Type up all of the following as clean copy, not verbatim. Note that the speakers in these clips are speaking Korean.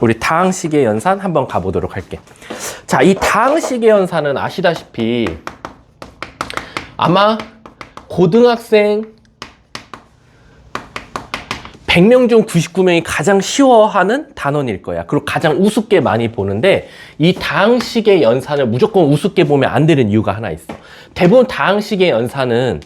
우리 다항식의 연산 한번 가보도록 할게. 자, 이 다항식의 연산은 아시다시피 아마 고등학생 100명 중 99명이 가장 쉬워하는 단원일 거야. 그리고 가장 우습게 많이 보는데 이 다항식의 연산을 무조건 우습게 보면 안 되는 이유가 하나 있어. 대부분 다항식의 연산은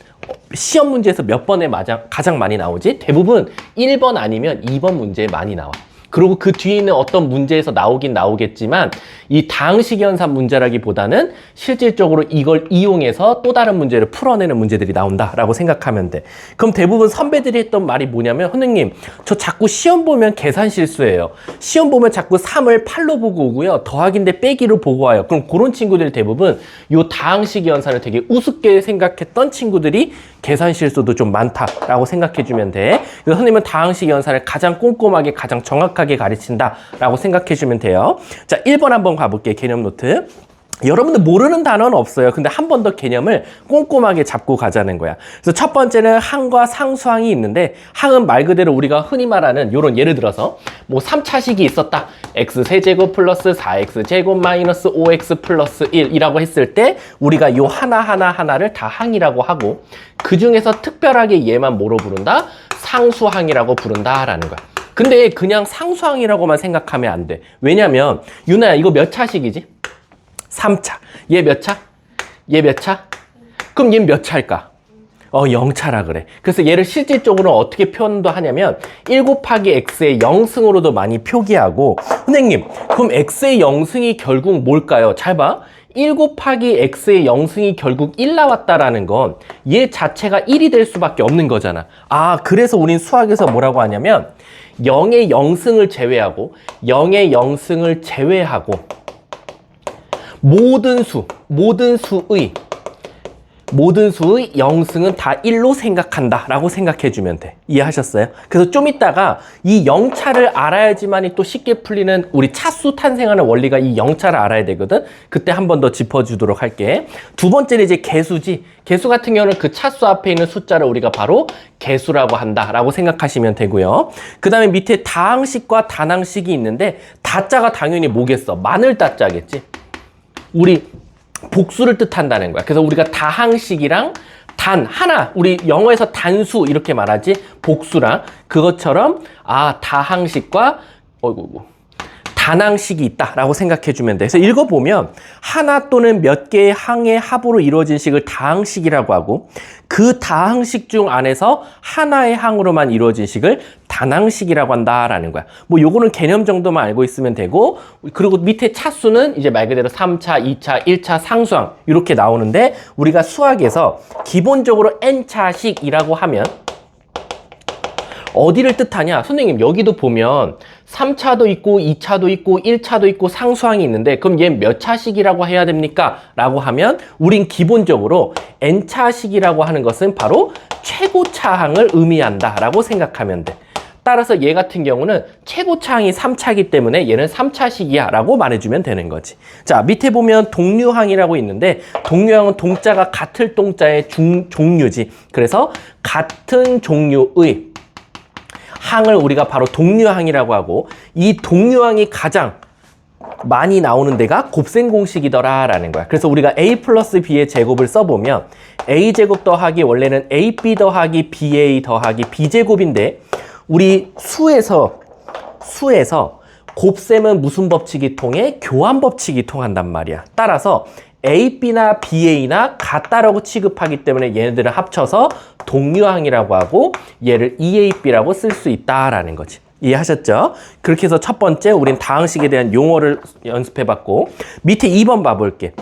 시험 문제에서 몇 번에 가장 많이 나오지? 대부분 1번 아니면 2번 문제에 많이 나와. 그리고 그 뒤에 있는 어떤 문제에서 나오긴 나오겠지만 이 다항식 연산 문제라기보다는 실질적으로 이걸 이용해서 또 다른 문제를 풀어내는 문제들이 나온다라고 생각하면 돼. 그럼 대부분 선배들이 했던 말이 뭐냐면 선생님 저 자꾸 시험 보면 계산 실수해요. 시험 보면 자꾸 3을 8로 보고 오고요. 더하기인데 빼기로 보고 와요. 그럼 그런 친구들이 대부분 이 다항식 연산을 되게 우습게 생각했던 친구들이 계산 실수도 좀 많다라고 생각해주면 돼. 그래서 선생님은 다항식 연산을 가장 꼼꼼하게 가장 정확하게 가르친다라고 생각해주면 돼요. 자, 1번 한번 가볼게요. 개념 노트. 여러분들 모르는 단어는 없어요. 근데 한 번 더 개념을 꼼꼼하게 잡고 가자는 거야. 그래서 첫 번째는 항과 상수항이 있는데 항은 말 그대로 우리가 흔히 말하는 요런 예를 들어서 뭐 3차식이 있었다. x세제곱 플러스 4x제곱 마이너스 5x 플러스 1이라고 했을 때 우리가 요 하나를 다 항이라고 하고 그 중에서 특별하게 얘만 뭐로 부른다? 상수항이라고 부른다라는 거야. 근데 그냥 상수항이라고만 생각하면 안 돼. 왜냐면 유나야 이거 몇 차식이지? 3차. 얘 몇 차? 얘 몇 차? 그럼 얘 몇 차일까? 0차라 그래. 그래서 얘를 실질적으로 어떻게 표현도 하냐면 1 곱하기 x의 0승으로도 많이 표기하고 선생님 그럼 x의 0승이 결국 뭘까요? 잘 봐. 1 곱하기 x의 0승이 결국 1 나왔다라는 건 얘 자체가 1이 될 수밖에 없는 거잖아. 아, 그래서 우린 수학에서 뭐라고 하냐면 0의 0승을 제외하고 0의 0승을 제외하고 모든 수의 0승은 다 1로 생각한다 라고 생각해주면 돼. 이해하셨어요? 그래서 좀 이따가 이 0차를 알아야지만이 또 쉽게 풀리는 우리 차수 탄생하는 원리가 이 0차를 알아야 되거든. 그때 한 번 더 짚어주도록 할게. 두 번째는 이제 개수지. 개수 같은 경우는 그 차수 앞에 있는 숫자를 우리가 바로 개수라고 한다 라고 생각하시면 되고요. 그 다음에 밑에 다항식과 단항식이 있는데 다자가 당연히 뭐겠어? 마늘 다자겠지. 우리 복수를 뜻한다는 거야. 그래서 우리가 다항식이랑 하나, 우리 영어에서 단수 이렇게 말하지. 복수랑 그것처럼 다항식과 단항식이 있다라고 생각해주면 돼. 그래서 읽어보면 하나 또는 몇 개의 항의 합으로 이루어진 식을 다항식이라고 하고 그 다항식 중 안에서 하나의 항으로만 이루어진 식을 단항식이라고 한다라는 거야. 뭐 요거는 개념 정도만 알고 있으면 되고 그리고 밑에 차수는 이제 말 그대로 3차, 2차, 1차 상수항 이렇게 나오는데 우리가 수학에서 기본적으로 n차식이라고 하면 어디를 뜻하냐? 선생님 여기도 보면 3차도 있고 2차도 있고 1차도 있고 상수항이 있는데 그럼 얘 몇 차식이라고 해야 됩니까? 라고 하면 우린 기본적으로 n차식이라고 하는 것은 바로 최고차항을 의미한다 라고 생각하면 돼. 따라서 얘 같은 경우는 최고차항이 3차이기 때문에 얘는 3차식이야 라고 말해주면 되는 거지. 자, 밑에 보면 동류항이라고 있는데 동류항은 동자가 같을 동자의 종류지. 그래서 같은 종류의 항을 우리가 바로 동류항이라고 하고 이 동류항이 가장 많이 나오는 데가 곱셈 공식이더라 라는 거야. 그래서 우리가 a 플러스 b의 제곱을 써보면 a제곱 더하기 원래는 ab 더하기 ba 더하기 b제곱인데 우리 수에서 곱셈은 무슨 법칙이 통해? 교환 법칙이 통한단 말이야. 따라서 AB나 BA나 같다라고 취급하기 때문에 얘네들을 합쳐서 동류항이라고 하고 얘를 EAB라고 쓸 수 있다라는 거지. 이해하셨죠? 그렇게 해서 첫 번째 우린 다항식에 대한 용어를 연습해봤고 밑에 2번 봐볼게.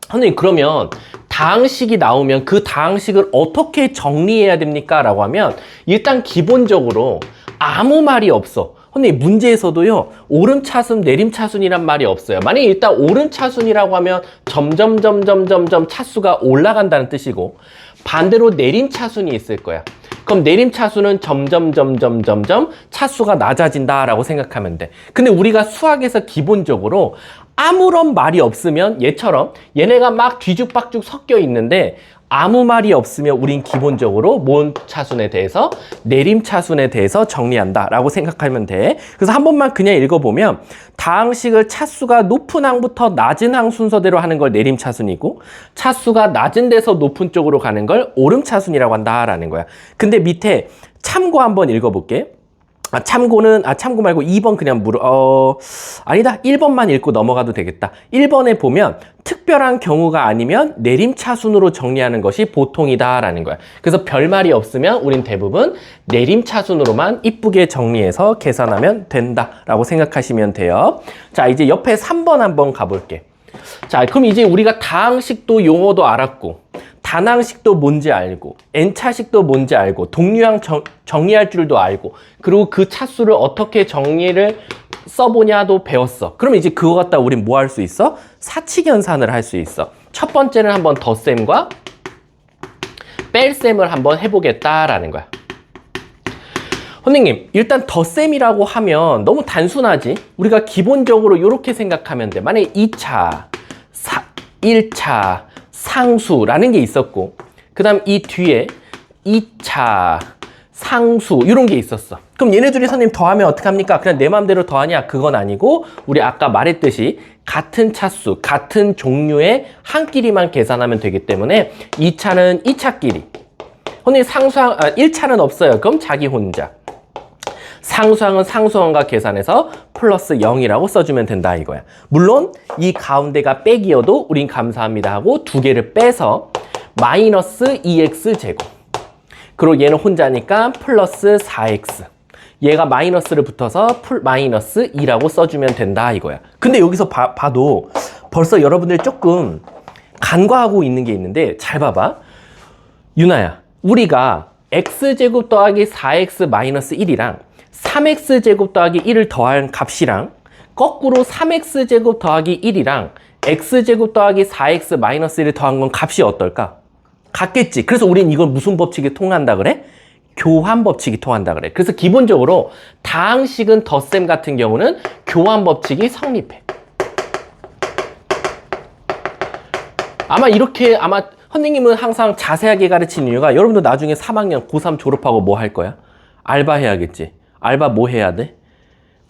선생님 그러면 다항식이 나오면 그 다항식을 어떻게 정리해야 됩니까? 라고 하면 일단 기본적으로 아무 말이 없어. 근데 문제에서도요 오름차순 내림차순이란 말이 없어요. 만약에 일단 오름차순이라고 하면 점점 차수가 올라간다는 뜻이고 반대로 내림차순이 있을 거야. 그럼 내림차순은 점점 차수가 낮아진다라고 생각하면 돼. 근데 우리가 수학에서 기본적으로 아무런 말이 없으면 얘처럼 얘네가 막 뒤죽박죽 섞여 있는데 아무 말이 없으면 우린 기본적으로 뭔 차순에 대해서 내림 차순에 대해서 정리한다 라고 생각하면 돼. 그래서 한 번만 그냥 읽어보면 다항식을 차수가 높은 항부터 낮은 항 순서대로 하는 걸 내림 차순이고 차수가 낮은 데서 높은 쪽으로 가는 걸 오름 차순이라고 한다라는 거야. 근데 밑에 참고 한번 읽어볼게. 참고 말고 2번 그냥 아니다. 1번만 읽고 넘어가도 되겠다. 1번에 보면 특별한 경우가 아니면 내림차순으로 정리하는 것이 보통이다라는 거야. 그래서 별말이 없으면 우린 대부분 내림차순으로만 이쁘게 정리해서 계산하면 된다라고 생각하시면 돼요. 자, 이제 옆에 3번 한번 가볼게. 자, 그럼 이제 우리가 다항식도 용어도 알았고 단항식도 뭔지 알고 n차식도 뭔지 알고 동류항 정리할 줄도 알고 그리고 그 차수를 어떻게 정리를 써보냐도 배웠어. 그러면 이제 그거 갖다 우린 뭐 할 수 있어? 사칙연산을 할 수 있어. 첫 번째는 한번 덧셈과 뺄셈을 한번 해보겠다라는 거야. 선생님, 일단 덧셈이라고 하면 너무 단순하지? 우리가 기본적으로 이렇게 생각하면 돼. 만약에 2차, 1차, 상수라는 게 있었고 그 다음 이 뒤에 2차, 상수 이런 게 있었어. 그럼 얘네들이 선생님 더하면 어떡합니까? 그냥 내 마음대로 더하냐? 그건 아니고 우리 아까 말했듯이 같은 차수, 같은 종류의 한 끼리만 계산하면 되기 때문에 2차는 2차끼리 선생님 1차는 없어요. 그럼 자기 혼자 상수항은 상수항과 계산해서 플러스 0이라고 써주면 된다 이거야. 물론 이 가운데가 빼기여도 우린 감사합니다 하고 두 개를 빼서 마이너스 2x제곱 그리고 얘는 혼자니까 플러스 4x 얘가 마이너스를 붙어서 마이너스 2라고 써주면 된다 이거야. 근데 여기서 봐도 벌써 여러분들 조금 간과하고 있는 게 있는데 잘 봐봐. 유나야, 우리가 x제곱 더하기 4x 마이너스 1이랑 3x제곱 더하기 1을 더한 값이랑 거꾸로 3x제곱 더하기 1이랑 x제곱 더하기 4x 마이너스 1을 더한 건 값이 어떨까? 같겠지. 그래서 우린 이걸 무슨 법칙이 통한다 그래? 교환 법칙이 통한다 그래. 그래서 기본적으로 다항식은 덧셈 같은 경우는 교환 법칙이 성립해. 아마 선생님은 항상 자세하게 가르치는 이유가 여러분도 나중에 3학년 고3 졸업하고 뭐 할 거야? 알바 해야겠지. 알바 뭐 해야 돼?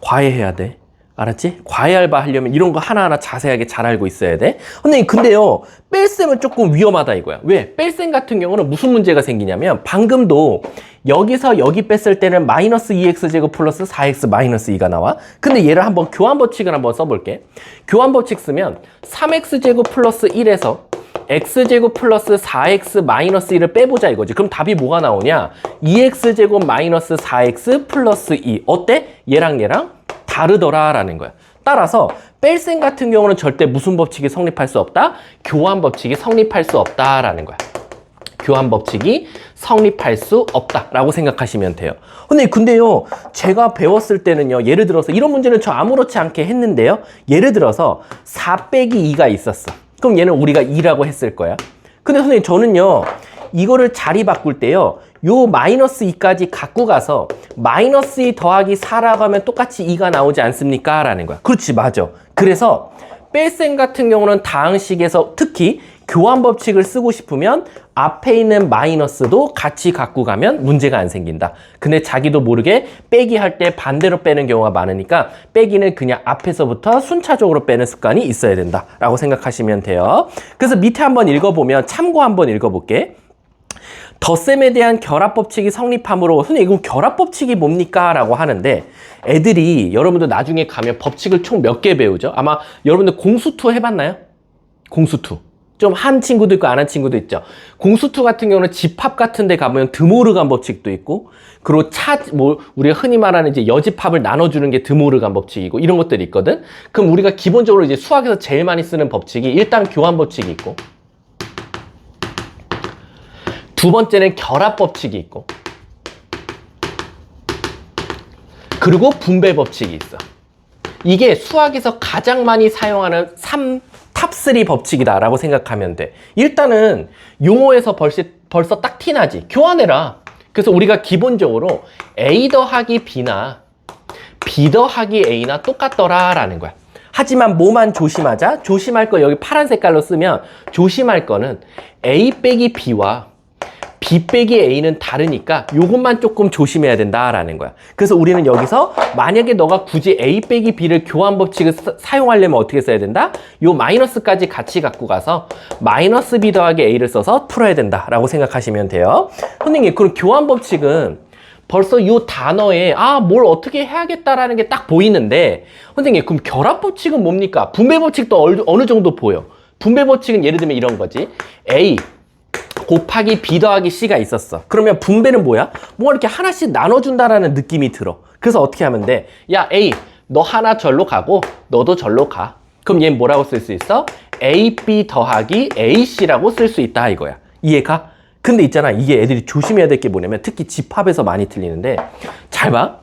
과외 해야 돼. 알았지? 과외 알바 하려면 이런 거 하나하나 자세하게 잘 알고 있어야 돼. 선생님, 근데요, 뺄셈은 조금 위험하다 이거야. 왜? 뺄셈 같은 경우는 무슨 문제가 생기냐면 방금도 여기서 여기 뺐을 때는 마이너스 2x제곱 플러스 4x 마이너스 2가 나와. 근데 얘를 한번 교환 법칙을 한번 써볼게. 교환 법칙 쓰면 3x제곱 플러스 1에서 x제곱 플러스 4x 마이너스 1을 빼보자 이거지. 그럼 답이 뭐가 나오냐? 2x제곱 마이너스 4x 플러스 2. 어때? 얘랑 다르더라 라는 거야. 따라서 뺄셈 같은 경우는 절대 무슨 법칙이 성립할 수 없다? 교환 법칙이 성립할 수 없다라는 거야. 교환 법칙이 성립할 수 없다라고 생각하시면 돼요. 근데요, 제가 배웠을 때는요, 예를 들어서 이런 문제는 저 아무렇지 않게 했는데요. 예를 들어서 4 빼기 2가 있었어. 그럼 얘는 우리가 2라고 했을 거야. 근데 선생님, 저는요, 이거를 자리 바꿀 때요, 요 마이너스 2까지 갖고 가서 마이너스 2 더하기 4라고 하면 똑같이 2가 나오지 않습니까? 라는 거야. 그렇지, 맞아. 그래서 뺄셈 같은 경우는 다항식에서 특히 교환 법칙을 쓰고 싶으면 앞에 있는 마이너스도 같이 갖고 가면 문제가 안 생긴다. 근데 자기도 모르게 빼기 할 때 반대로 빼는 경우가 많으니까 빼기는 그냥 앞에서부터 순차적으로 빼는 습관이 있어야 된다라고 생각하시면 돼요. 그래서 밑에 한번 읽어보면 참고 한번 읽어볼게. 덧셈에 대한 결합법칙이 성립함으로 선생님 이거 결합법칙이 뭡니까? 라고 하는데 애들이 여러분들 나중에 가면 법칙을 총 몇 개 배우죠? 아마 여러분들 공수투 해봤나요? 공수투 좀 한 친구도 있고 안 한 친구도 있죠. 공수투 같은 경우는 집합 같은 데 가보면 드모르간 법칙도 있고 그리고 우리가 흔히 말하는 이제 여집합을 나눠주는 게 드모르간 법칙이고 이런 것들이 있거든. 그럼 우리가 기본적으로 이제 수학에서 제일 많이 쓰는 법칙이 일단 교환 법칙이 있고 두 번째는 결합 법칙이 있고 그리고 분배 법칙이 있어. 이게 수학에서 가장 많이 사용하는 탑3 법칙이다 라고 생각하면 돼. 일단은 용어에서 벌써 딱 티나지. 교환해라. 그래서 우리가 기본적으로 A 더하기 B나 B 더하기 A나 똑같더라 라는 거야. 하지만 뭐만 조심하자? 조심할 거 여기 파란 색깔로 쓰면 조심할 거는 A 빼기 B와 B 빼기 A는 다르니까 요것만 조금 조심해야 된다라는 거야. 그래서 우리는 여기서 만약에 너가 굳이 A 빼기 B를 교환 법칙을 사용하려면 어떻게 써야 된다? 요 마이너스까지 같이 갖고 가서 마이너스 B 더하기 A를 써서 풀어야 된다라고 생각하시면 돼요. 선생님, 그럼 교환 법칙은 벌써 요 단어에 뭘 어떻게 해야겠다라는 게 딱 보이는데, 선생님, 그럼 결합 법칙은 뭡니까? 분배 법칙도 어느 정도 보여. 분배 법칙은 예를 들면 이런 거지. A 곱하기 B 더하기 C가 있었어. 그러면 분배는 뭐야? 뭔가 이렇게 하나씩 나눠준다라는 느낌이 들어. 그래서 어떻게 하면 돼? 야, A, 너 하나 절로 가고 너도 절로 가. 그럼 얘는 뭐라고 쓸 수 있어? AB 더하기 AC라고 쓸 수 있다 이거야. 이해가? 근데 있잖아, 이게 애들이 조심해야 될 게 뭐냐면 특히 집합에서 많이 틀리는데, 잘 봐.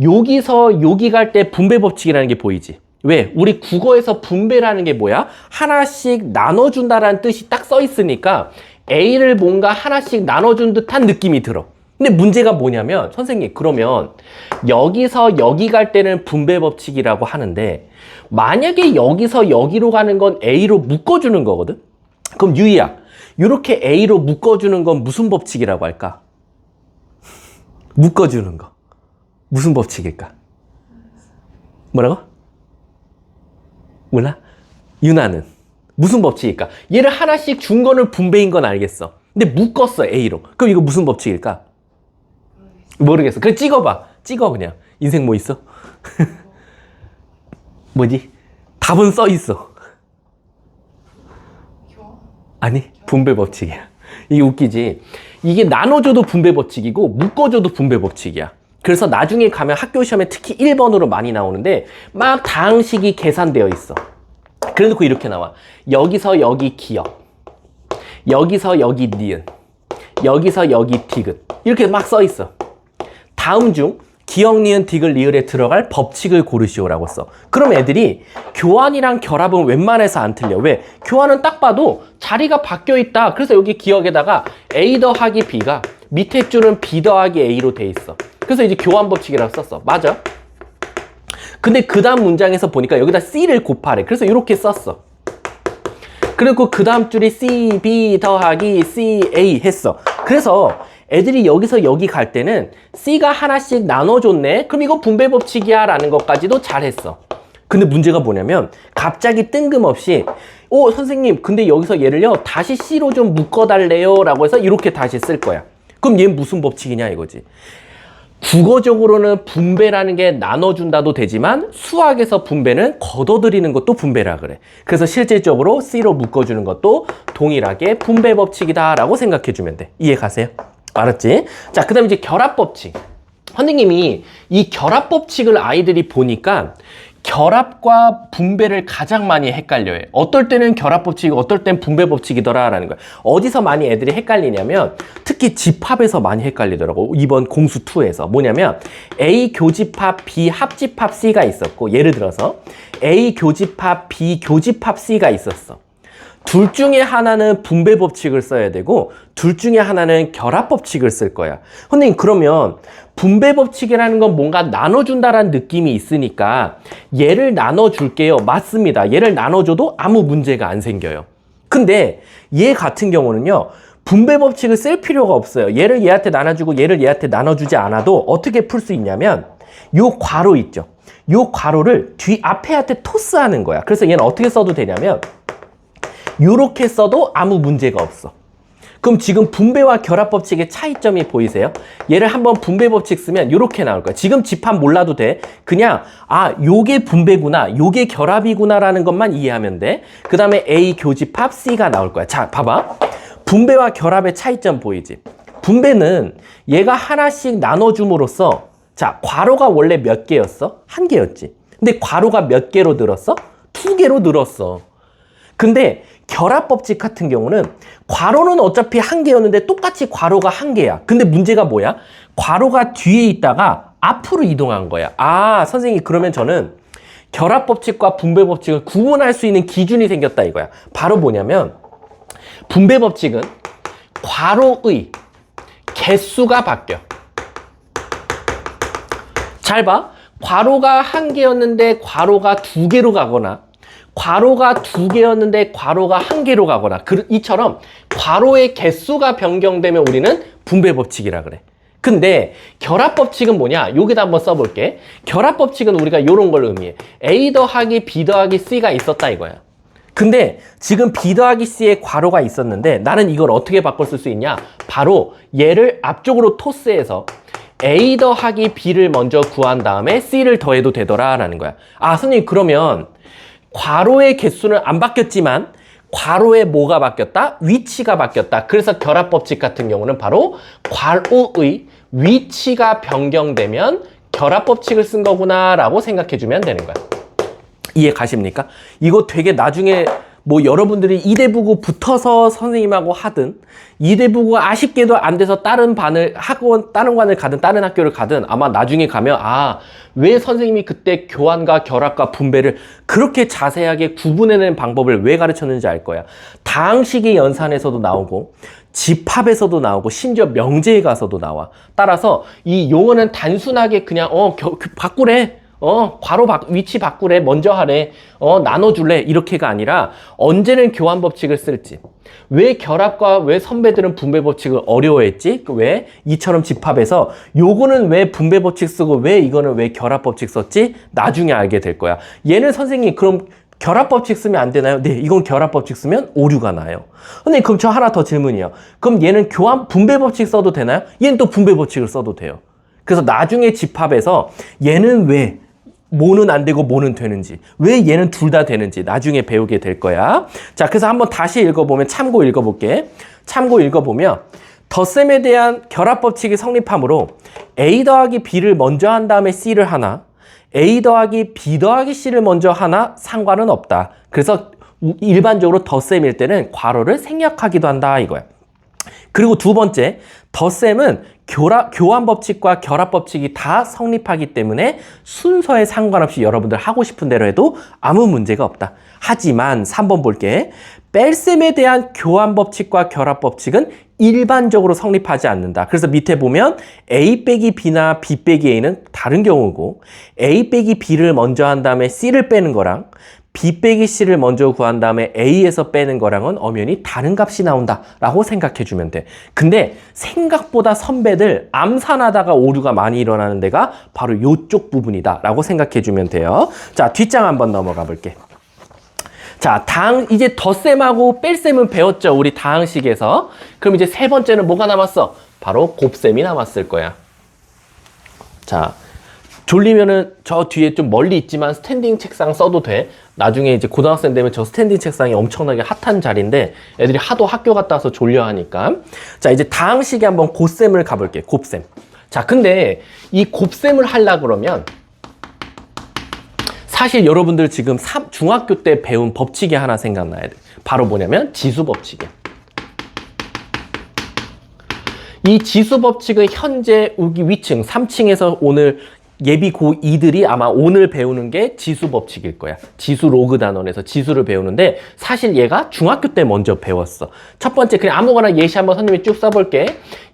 여기서 여기 갈 때 분배 법칙이라는 게 보이지? 왜? 우리 국어에서 분배라는 게 뭐야? 하나씩 나눠준다라는 뜻이 딱 써 있으니까 A를 뭔가 하나씩 나눠준 듯한 느낌이 들어. 근데 문제가 뭐냐면, 선생님, 그러면 여기서 여기 갈 때는 분배 법칙이라고 하는데, 만약에 여기서 여기로 가는 건 A로 묶어주는 거거든? 그럼 유희야, 이렇게 A로 묶어주는 건 무슨 법칙이라고 할까? 묶어주는 거. 무슨 법칙일까? 뭐라고? 몰라? 유나는 무슨 법칙일까? 얘를 하나씩 준 거는 분배인 건 알겠어. 근데 묶었어, A로. 그럼 이거 무슨 법칙일까? 모르겠어. 그래, 찍어봐. 찍어, 그냥. 인생 뭐 있어? 뭐지? 답은 써 있어. 아니, 분배 법칙이야. 이게 웃기지? 이게 나눠줘도 분배 법칙이고 묶어줘도 분배 법칙이야. 그래서 나중에 가면 학교 시험에 특히 1번으로 많이 나오는데 막 다항식이 계산되어 있어. 그래놓고 이렇게 나와. 여기서 여기 기역, 여기서 여기 니은, 여기서 여기 디귿, 이렇게 막 써 있어. 다음 중 기역, 니은, 디귿, 리을에 들어갈 법칙을 고르시오라고 써. 그럼 애들이 교환이랑 결합은 웬만해서 안 틀려. 왜? 교환은 딱 봐도 자리가 바뀌어 있다. 그래서 여기 기역에다가 A 더하기 B가 밑에 줄은 B 더하기 A로 돼 있어. 그래서 이제 교환 법칙이라고 썼어. 맞아? 근데 그 다음 문장에서 보니까 여기다 C를 곱하래. 그래서 이렇게 썼어. 그리고 그 다음 줄이 C, B 더하기 C, A 했어. 그래서 애들이 여기서 여기 갈 때는 C가 하나씩 나눠줬네? 그럼 이거 분배 법칙이야 라는 것까지도 잘했어. 근데 문제가 뭐냐면 갑자기 뜬금없이 선생님, 근데 여기서 얘를요 다시 C로 좀 묶어달래요 라고 해서 이렇게 다시 쓸 거야. 그럼 얘는 무슨 법칙이냐 이거지. 국어적으로는 분배라는 게 나눠준다도 되지만 수학에서 분배는 걷어들이는 것도 분배라 그래. 그래서 실질적으로 C로 묶어주는 것도 동일하게 분배 법칙이다 라고 생각해주면 돼. 이해 가세요? 알았지? 자, 그 다음에 이제 결합 법칙. 선생님이 이 결합 법칙을 아이들이 보니까 결합과 분배를 가장 많이 헷갈려요. 어떨 때는 결합 법칙이고 어떨 때는 분배 법칙이더라 라는 거야. 어디서 많이 애들이 헷갈리냐면 특히 집합에서 많이 헷갈리더라고. 이번 공수2에서 뭐냐면 A 교집합 B 합집합 C가 있었고, 예를 들어서 A 교집합 B 교집합 C가 있었어. 둘 중에 하나는 분배 법칙을 써야 되고 둘 중에 하나는 결합 법칙을 쓸 거야. 선생님, 그러면 분배 법칙이라는 건 뭔가 나눠준다라는 느낌이 있으니까 얘를 나눠줄게요. 맞습니다. 얘를 나눠줘도 아무 문제가 안 생겨요. 근데 얘 같은 경우는요, 분배 법칙을 쓸 필요가 없어요. 얘를 얘한테 나눠주고 얘를 얘한테 나눠주지 않아도 어떻게 풀 수 있냐면 요 괄호 있죠. 요 괄호를 앞에한테 토스하는 거야. 그래서 얘는 어떻게 써도 되냐면 요렇게 써도 아무 문제가 없어. 그럼 지금 분배와 결합 법칙의 차이점이 보이세요? 얘를 한번 분배 법칙 쓰면 요렇게 나올 거야. 지금 집합 몰라도 돼. 그냥 요게 분배구나, 요게 결합이구나 라는 것만 이해하면 돼. 그 다음에 A 교집합 C가 나올 거야. 자, 봐봐. 분배와 결합의 차이점 보이지? 분배는 얘가 하나씩 나눠줌으로써, 자, 괄호가 원래 몇 개였어? 한 개였지. 근데 괄호가 몇 개로 늘었어? 2개로 늘었어. 근데 결합 법칙 같은 경우는 괄호는 어차피 한 개였는데 똑같이 괄호가 한 개야. 근데 문제가 뭐야? 괄호가 뒤에 있다가 앞으로 이동한 거야. 선생님, 그러면 저는 결합 법칙과 분배 법칙을 구분할 수 있는 기준이 생겼다 이거야. 바로 뭐냐면 분배 법칙은 괄호의 개수가 바뀌어. 잘 봐. 괄호가 한 개였는데 괄호가 두 개로 가거나 괄호가 두 개였는데 괄호가 한 개로 가거나 이처럼 괄호의 개수가 변경되면 우리는 분배 법칙이라 그래. 근데 결합 법칙은 뭐냐? 여기다 한번 써볼게. 결합 법칙은 우리가 이런 걸 의미해. A 더하기 B 더하기 C가 있었다 이거야. 근데 지금 B 더하기 C에 괄호가 있었는데 나는 이걸 어떻게 바꿔 쓸 수 있냐? 바로 얘를 앞쪽으로 토스해서 A 더하기 B를 먼저 구한 다음에 C를 더해도 되더라 라는 거야. 아, 선생님 그러면 괄호의 개수는 안 바뀌었지만 괄호의 뭐가 바뀌었다? 위치가 바뀌었다. 그래서 결합 법칙 같은 경우는 바로 괄호의 위치가 변경되면 결합 법칙을 쓴 거구나 라고 생각해 주면 되는 거야. 이해 가십니까? 이거 되게 나중에 뭐 여러분들이 이대부고 붙어서 선생님하고 하든 이대부고가 아쉽게도 안 돼서 다른 반을 다른 관을 가든 다른 학교를 가든 아마 나중에 가면 왜 선생님이 그때 교환과 결합과 분배를 그렇게 자세하게 구분해내는 방법을 왜 가르쳤는지 알 거야. 다항식의 연산에서도 나오고 집합에서도 나오고 심지어 명제에 가서도 나와. 따라서 이 용어는 단순하게 그냥 바꾸래. 위치 바꾸래, 먼저 하래, 나눠줄래, 이렇게가 아니라 언제는 교환 법칙을 쓸지. 왜 결합과 왜 선배들은 분배 법칙을 어려워했지? 왜? 이처럼 집합에서 요거는 왜 분배 법칙 쓰고 왜 이거는 왜 결합 법칙 썼지? 나중에 알게 될 거야. 얘는 선생님 그럼 결합 법칙 쓰면 안 되나요? 네, 이건 결합 법칙 쓰면 오류가 나요. 선생님 그럼 저 하나 더 질문이요. 그럼 얘는 분배 법칙 써도 되나요? 얘는 또 분배 법칙을 써도 돼요. 그래서 나중에 집합에서 얘는 왜 뭐는 안 되고 뭐는 되는지, 왜 얘는 둘 다 되는지 나중에 배우게 될 거야. 자, 그래서 한번 다시 읽어보면 참고 읽어볼게. 참고 읽어보면 덧셈에 대한 결합 법칙이 성립하므로 A 더하기 B를 먼저 한 다음에 C를 하나, A 더하기 B 더하기 C를 먼저 하나 상관은 없다. 그래서 일반적으로 덧셈일 때는 괄호를 생략하기도 한다 이거야. 그리고 두 번째, 덧셈은 교환 법칙과 결합 법칙이 다 성립하기 때문에 순서에 상관없이 여러분들 하고 싶은 대로 해도 아무 문제가 없다. 하지만 3번 볼게. 뺄셈에 대한 교환 법칙과 결합 법칙은 일반적으로 성립하지 않는다. 그래서 밑에 보면 A 빼기 B나 B 빼기 A는 다른 경우고 A 빼기 B를 먼저 한 다음에 C를 빼는 거랑 B 빼기 C를 먼저 구한 다음에 A에서 빼는 거랑은 엄연히 다른 값이 나온다 라고 생각해 주면 돼. 근데 생각보다 선배들 암산하다가 오류가 많이 일어나는 데가 바로 이쪽 부분이다 라고 생각해 주면 돼요. 자, 뒷장 한번 넘어가 볼게. 자, 이제 덧셈하고 뺄셈은 배웠죠. 우리 다항식에서. 그럼 이제 세 번째는 뭐가 남았어? 바로 곱셈이 남았을 거야. 자, 졸리면은 저 뒤에 좀 멀리 있지만 스탠딩 책상 써도 돼. 나중에 이제 고등학생 되면 저 스탠딩 책상이 엄청나게 핫한 자리인데 애들이 하도 학교 갔다 와서 졸려 하니까. 자, 이제 다항식에 한번 곱셈을 가볼게. 곱셈. 자, 근데 이 곱셈을 하려 그러면 사실 여러분들 지금 중학교 때 배운 법칙이 하나 생각나야 돼. 바로 뭐냐면 지수 법칙이야. 이 지수 법칙은 현재 여기 위층 3층에서 오늘 예비 고2들이 아마 오늘 배우는 게 지수 법칙일 거야. 지수 로그 단원에서 지수를 배우는데 사실 얘가 중학교 때 먼저 배웠어. 첫 번째 그냥 아무거나 예시 한번 선생님이 쭉 써볼게.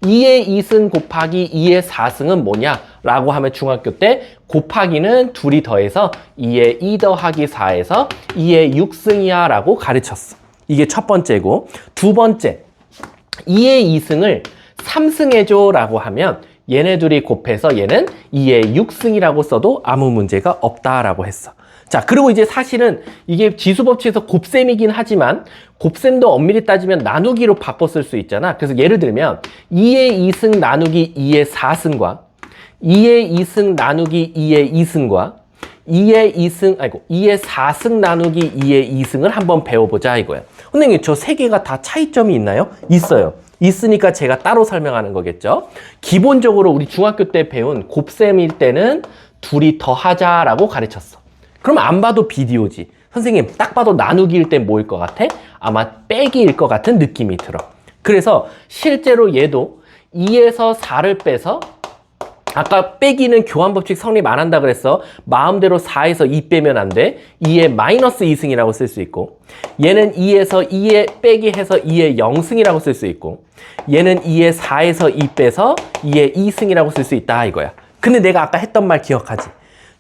2의 2승 곱하기 2의 4승은 뭐냐? 라고 하면 중학교 때 곱하기는 둘이 더해서 2의 2 더하기 4에서 2의 6승이야 라고 가르쳤어. 이게 첫 번째고, 두 번째 2의 2승을 3승해줘 라고 하면 얘네 둘이 곱해서 얘는 2의 6승이라고 써도 아무 문제가 없다라고 했어. 자, 그리고 이제 사실은 이게 지수법칙에서 곱셈이긴 하지만 곱셈도 엄밀히 따지면 나누기로 바꿔 쓸 수 있잖아. 그래서 예를 들면 2의 2승 나누기 2의 4승과 2의 2승 나누기 2의 2승과 2의 4승 나누기 2의 2승을 한번 배워보자 이거야. 선생님, 저 세 개가 다 차이점이 있나요? 있어요. 있으니까 제가 따로 설명하는 거겠죠. 기본적으로 우리 중학교 때 배운 곱셈일 때는 둘이 더하자라고 가르쳤어. 그럼 안 봐도 비디오지. 선생님, 딱 봐도 나누기일 때 뭐일 것 같아? 아마 빼기일 것 같은 느낌이 들어. 그래서 실제로 얘도 2에서 4를 빼서 아까 빼기는 교환법칙 성립 안 한다 그랬어. 마음대로 4에서 2 빼면 안 돼. 2의 마이너스 2승이라고 쓸 수 있고, 얘는 2에서 2의 빼기 해서 2의 0승이라고 쓸 수 있고, 얘는 2의 4에서 2 빼서 2의 2승이라고 쓸 수 있다 이거야. 근데 내가 아까 했던 말 기억하지?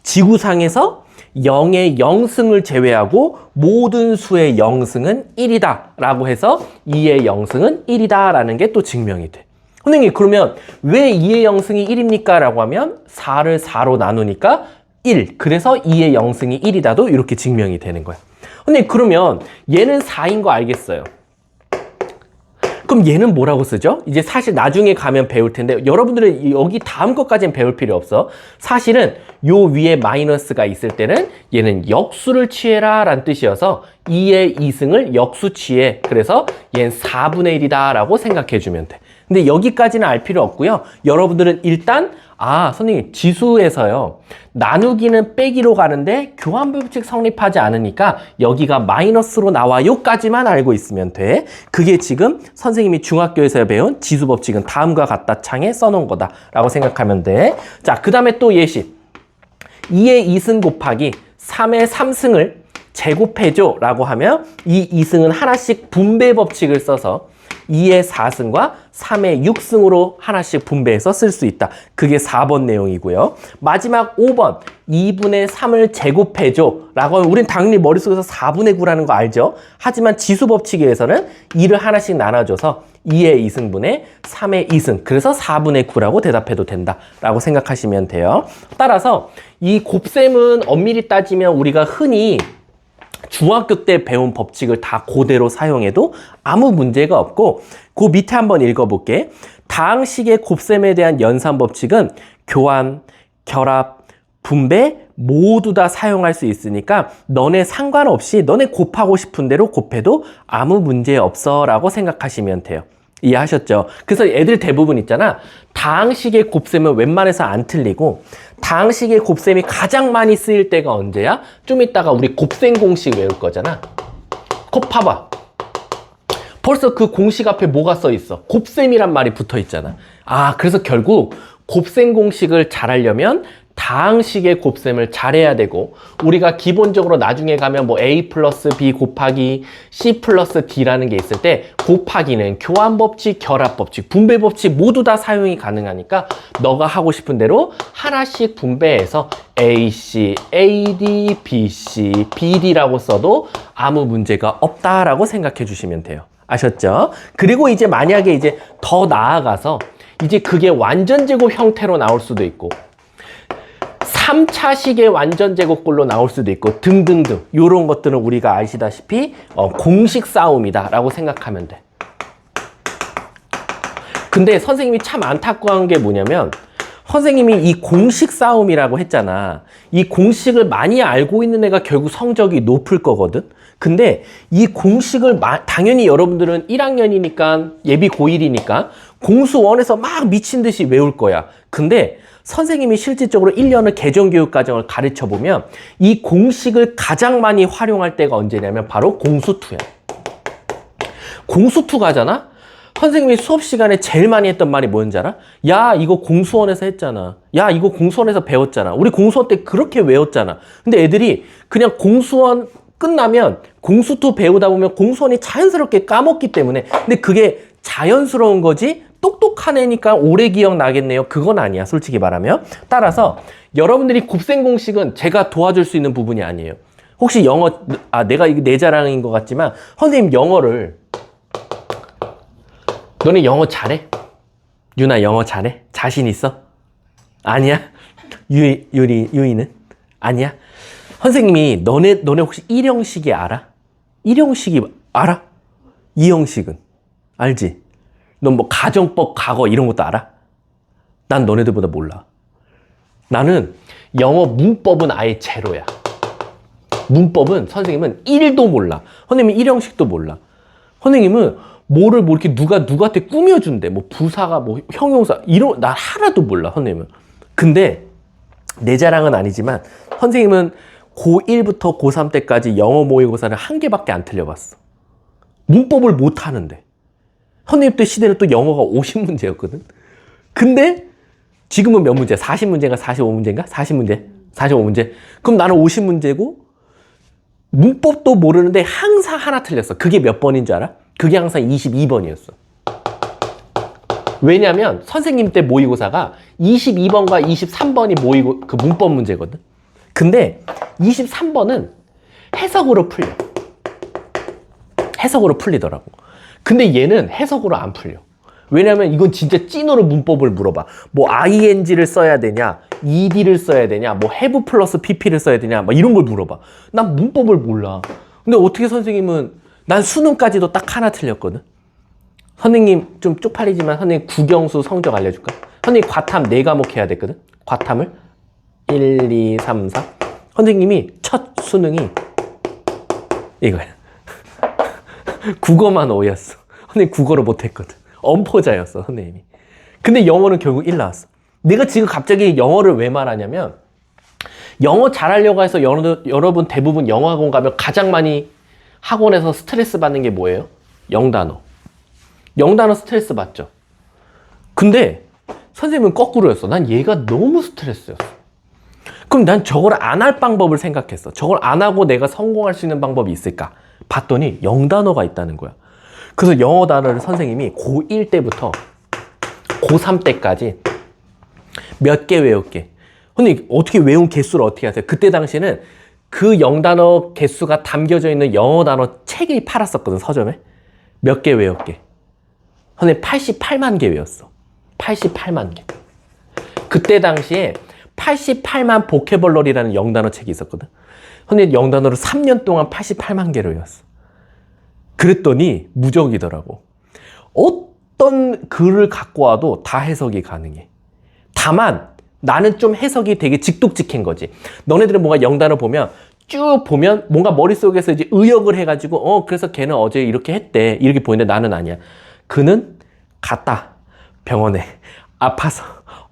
지구상에서 0의 0승을 제외하고 모든 수의 0승은 1이다 라고 해서 2의 0승은 1이다 라는 게 또 증명이 돼. 선생님, 그러면 왜 2의 0승이 1입니까? 라고 하면 4를 4로 나누니까 1. 그래서 2의 0승이 1이다도 이렇게 증명이 되는 거야. 선생님, 그러면 얘는 4인 거 알겠어요. 그럼 얘는 뭐라고 쓰죠? 이제 사실 나중에 가면 배울 텐데 여러분들은 여기 다음 것까지는 배울 필요 없어. 사실은 요 위에 마이너스가 있을 때는 얘는 역수를 취해라 라는 뜻이어서 2의 2승을 역수 취해. 그래서 얘는 4분의 1이다 라고 생각해 주면 돼. 근데 여기까지는 알 필요 없고요. 여러분들은 일단 선생님, 지수에서요, 나누기는 빼기로 가는데 교환법칙 성립하지 않으니까 여기가 마이너스로 나와요까지만 알고 있으면 돼. 그게 지금 선생님이 중학교에서 배운 지수법칙은 다음과 같다 창에 써놓은 거다라고 생각하면 돼. 자, 그 다음에 또 예시. 2의 2승 곱하기 3의 3승을 제곱해줘 라고 하면 이 2승은 하나씩 분배 법칙을 써서 2의 4승과 3의 6승으로 하나씩 분배해서 쓸 수 있다. 그게 4번 내용이고요. 마지막 5번 2분의 3을 제곱해줘 라고 하면 우린 당연히 머릿속에서 4분의 9라는 거 알죠? 하지만 지수법칙에 의해서는 2를 하나씩 나눠줘서 2의 2승분의 3의 2승, 그래서 4분의 9라고 대답해도 된다 라고 생각하시면 돼요. 따라서 이 곱셈은 엄밀히 따지면 우리가 흔히 중학교 때 배운 법칙을 다 그대로 사용해도 아무 문제가 없고, 그 밑에 한번 읽어볼게. 다항식의 곱셈에 대한 연산 법칙은 교환, 결합, 분배 모두 다 사용할 수 있으니까 너네 상관없이 너네 곱하고 싶은 대로 곱해도 아무 문제 없어 라고 생각하시면 돼요. 이해하셨죠? 그래서 애들 대부분 있잖아. 다항식의 곱셈은 웬만해서 안 틀리고 다항식의 곱셈이 가장 많이 쓰일 때가 언제야? 좀 이따가 우리 곱셈 공식 외울 거잖아. 봐봐. 벌써 그 공식 앞에 뭐가 써 있어? 곱셈이란 말이 붙어 있잖아. 그래서 결국 곱셈 공식을 잘하려면 다항식의 곱셈을 잘해야 되고, 우리가 기본적으로 나중에 가면 뭐 A 플러스 B 곱하기 C 플러스 D라는 게 있을 때 곱하기는 교환법칙, 결합법칙, 분배법칙 모두 다 사용이 가능하니까 너가 하고 싶은 대로 하나씩 분배해서 AC, AD, BC, BD라고 써도 아무 문제가 없다라고 생각해 주시면 돼요. 아셨죠? 그리고 이제 만약에 이제 더 나아가서 이제 그게 완전제곱 형태로 나올 수도 있고 3차식의 완전제곱꼴로 나올 수도 있고 등등등, 이런 것들은 우리가 아시다시피 공식 싸움이다 라고 생각하면 돼. 근데 선생님이 참 안타까운 게 뭐냐면 선생님이 이 공식 싸움이라고 했잖아. 이 공식을 많이 알고 있는 애가 결국 성적이 높을 거거든. 근데 이 공식을 당연히 여러분들은 1학년이니까 예비 고1이니까 공수원에서 막 미친 듯이 외울 거야. 근데 선생님이 실질적으로 1년을 개정교육과정을 가르쳐보면 이 공식을 가장 많이 활용할 때가 언제냐면 바로 공수2야. 공수2 가잖아? 선생님이 수업 시간에 제일 많이 했던 말이 뭐였는지 알아? 야, 이거 공수원에서 했잖아. 야, 이거 공수원에서 배웠잖아. 우리 공수원 때 그렇게 외웠잖아. 근데 애들이 그냥 공수원 끝나면 공수2 배우다 보면 공수원이 자연스럽게 까먹기 때문에, 근데 그게 자연스러운 거지 똑똑한 애니까 오래 기억나겠네요. 그건 아니야, 솔직히 말하면. 따라서 여러분들이 곱셈 공식은 제가 도와줄 수 있는 부분이 아니에요. 혹시 영어, 내가 이게 내 자랑인 것 같지만 선생님 영어를, 너네 영어 잘해? 유나 영어 잘해? 자신 있어? 아니야? 유이는? 아니야? 선생님이 너네 혹시 1형식이 알아? 1형식이 알아? 2형식은? 알지? 넌 뭐 가정법, 과거 이런 것도 알아? 난 너네들보다 몰라. 나는 영어 문법은 아예 제로야. 문법은 선생님은 1도 몰라. 선생님은 1형식도 몰라. 선생님은 뭐를 뭐 이렇게 누구한테 꾸며준대. 뭐 부사가 뭐 형용사 이런 나 하나도 몰라, 선생님은. 근데 내 자랑은 아니지만 선생님은 고1부터 고3 때까지 영어 모의고사를 한 개밖에 안 틀려봤어. 문법을 못 하는데. 선생님 때 시대는 또 영어가 50문제였거든. 근데 지금은 몇 문제? 40문제인가 45문제인가? 40문제? 45문제? 그럼 나는 50문제고 문법도 모르는데 항상 하나 틀렸어. 그게 몇 번인 줄 알아? 그게 항상 22번이었어. 왜냐면 선생님 때 모의고사가 22번과 23번이 그 문법 문제거든. 근데 23번은 해석으로 풀려. 해석으로 풀리더라고. 근데 얘는 해석으로 안 풀려. 왜냐면 이건 진짜 찐으로 문법을 물어봐. 뭐 ing를 써야 되냐, ed를 써야 되냐, 뭐 have 플러스 pp를 써야 되냐, 막 이런 걸 물어봐. 난 문법을 몰라. 근데 어떻게 선생님은, 난 수능까지도 딱 하나 틀렸거든. 선생님 좀 쪽팔리지만 선생님 국영수 성적 알려줄까? 선생님 과탐 4과목 해야 됐거든. 과탐을 1, 2, 3, 4. 선생님이 첫 수능이 이거야. 국어만 5였어. 선생님 국어를 못했거든. 엄포자였어 선생님이. 근데 영어는 결국 1 나왔어. 내가 지금 갑자기 영어를 왜 말하냐면, 영어 잘하려고 해서 여러분 대부분 영어학원 가면 가장 많이 학원에서 스트레스 받는 게 뭐예요? 영단어. 영단어 스트레스 받죠. 근데 선생님은 거꾸로였어. 난 얘가 너무 스트레스였어. 그럼 난 저걸 안 할 방법을 생각했어. 저걸 안 하고 내가 성공할 수 있는 방법이 있을까? 봤더니 영단어가 있다는 거야. 그래서 영어 단어를 선생님이 고1 때부터 고3 때까지 몇 개 외웠게. 근데 어떻게 외운 개수를 어떻게 하세요? 그때 당시에는 그 영단어 개수가 담겨져 있는 영어 단어 책이 팔았었거든, 서점에. 몇 개 외웠게. 선생님 88만 개 외웠어. 88만 개. 그때 당시에 88만 보케벌러리라는 영단어 책이 있었거든. 선생님 영단어를 3년 동안 88만 개를 외웠어. 그랬더니 무적이더라고. 어떤 글을 갖고 와도 다 해석이 가능해. 다만 나는 좀 해석이 되게 직독직한 거지. 너네들은 뭔가 영단어 보면 쭉 보면 뭔가 머릿속에서 이제 의역을 해가지고 그래서 걔는 어제 이렇게 했대 이렇게 보이는데, 나는 아니야. 그는 갔다 병원에 아파서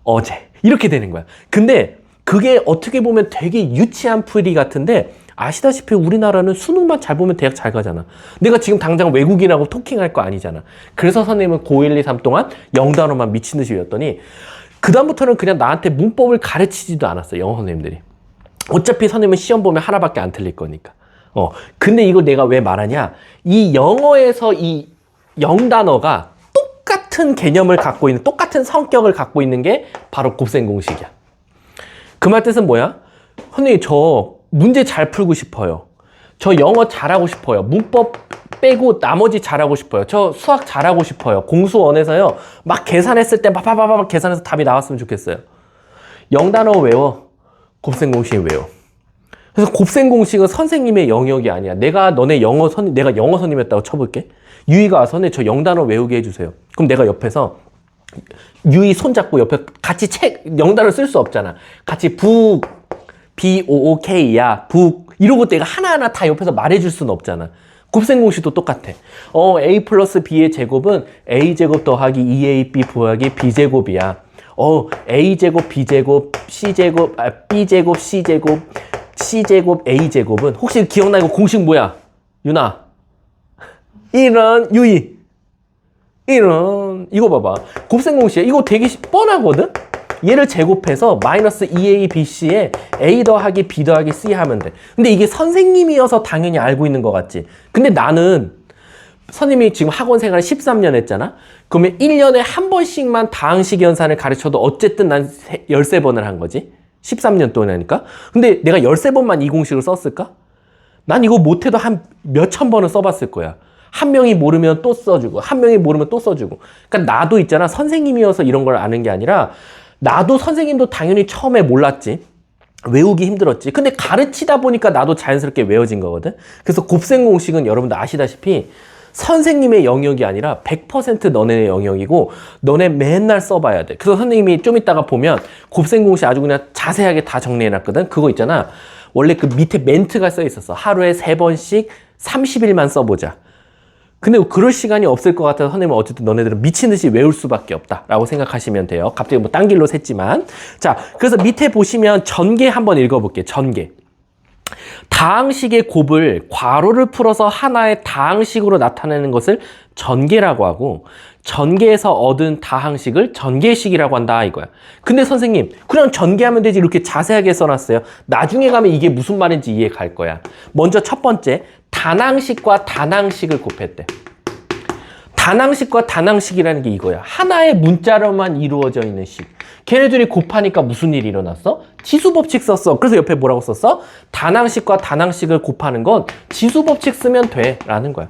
어제 이렇게 되는 거야. 근데 그게 어떻게 보면 되게 유치한 풀이 같은데, 아시다시피 우리나라는 수능만 잘 보면 대학 잘 가잖아. 내가 지금 당장 외국인하고 토킹할 거 아니잖아. 그래서 선생님은 고1, 2, 3 동안 영단어만 미친 듯이 외웠더니 그다음부터는 그냥 나한테 문법을 가르치지도 않았어, 영어 선생님들이. 어차피 선생님은 시험 보면 하나밖에 안 틀릴 거니까. 근데 이걸 내가 왜 말하냐? 이 영어에서 이 영단어가 똑같은 개념을 갖고 있는, 똑같은 성격을 갖고 있는 게 바로 곱셈 공식이야. 그 말 뜻은 뭐야? 선생님 저 문제 잘 풀고 싶어요. 저 영어 잘하고 싶어요. 문법 빼고 나머지 잘하고 싶어요. 저 수학 잘하고 싶어요. 공수원에서요 막 계산했을 때 막 계산해서 답이 나왔으면 좋겠어요. 영단어 외워. 곱셈 공식 외워. 그래서 곱셈 공식은 선생님의 영역이 아니야. 내가 영어 선생님이었다고 쳐볼게. 유희가 와서 저 영단어 외우게 해주세요. 그럼 내가 옆에서 유희 손잡고 옆에 같이 영단어 쓸 수 없잖아. 같이 BOOK야, 북. 이러고 내가 하나하나 다 옆에서 말해줄 수는 없잖아. 곱셈 공식도 똑같아. A 플러스 B의 제곱은 A제곱 더하기 2AB 더하기 B제곱이야. A제곱, B제곱, C제곱, B제곱, C제곱, C제곱, A제곱은, 혹시 기억나? 이거 공식 뭐야? 유나. 이런, 유희. 이런, 이거 봐봐. 곱셈 공식이야. 이거 되게 뻔하거든? 얘를 제곱해서 마이너스 2ABC에 A 더하기 B 더하기 C 하면 돼. 근데 이게 선생님이어서 당연히 알고 있는 것 같지. 근데 나는 선생님이 지금 학원 생활 13년 했잖아. 그러면 1년에 한 번씩만 다항식 연산을 가르쳐도 어쨌든 난 13번을 한 거지. 13년 동안 하니까. 근데 내가 13번만 이 공식을 썼을까? 난 이거 못해도 한 몇천 번은 써봤을 거야. 한 명이 모르면 또 써주고, 한 명이 모르면 또 써주고. 그러니까 나도 있잖아. 선생님이어서 이런 걸 아는 게 아니라, 나도 선생님도 당연히 처음에 몰랐지. 외우기 힘들었지. 근데 가르치다 보니까 나도 자연스럽게 외워진 거거든. 그래서 곱셈 공식은 여러분들 아시다시피 선생님의 영역이 아니라 100% 너네 영역이고, 너네 맨날 써봐야 돼. 그래서 선생님이 좀 이따가 보면 곱셈 공식 아주 그냥 자세하게 다 정리해놨거든. 그거 있잖아. 원래 그 밑에 멘트가 써 있었어. 하루에 3번씩 30일만 써보자. 근데 그럴 시간이 없을 것 같아서 선생님은 어쨌든 너네들은 미친 듯이 외울 수밖에 없다라고 생각하시면 돼요. 갑자기 뭐 딴 길로 샜지만. 자, 그래서 밑에 보시면 전개 한번 읽어볼게요. 전개. 다항식의 곱을 괄호를 풀어서 하나의 다항식으로 나타내는 것을 전개라고 하고, 전개에서 얻은 다항식을 전개식이라고 한다 이거야. 근데 선생님 그냥 전개하면 되지 이렇게 자세하게 써놨어요. 나중에 가면 이게 무슨 말인지 이해 갈 거야. 먼저 첫 번째, 단항식과 단항식을 곱했대. 단항식과 단항식이라는 게 이거야. 하나의 문자로만 이루어져 있는 식. 걔네들이 곱하니까 무슨 일이 일어났어? 지수법칙 썼어. 그래서 옆에 뭐라고 썼어? 단항식과 단항식을 곱하는 건 지수법칙 쓰면 돼 라는 거야.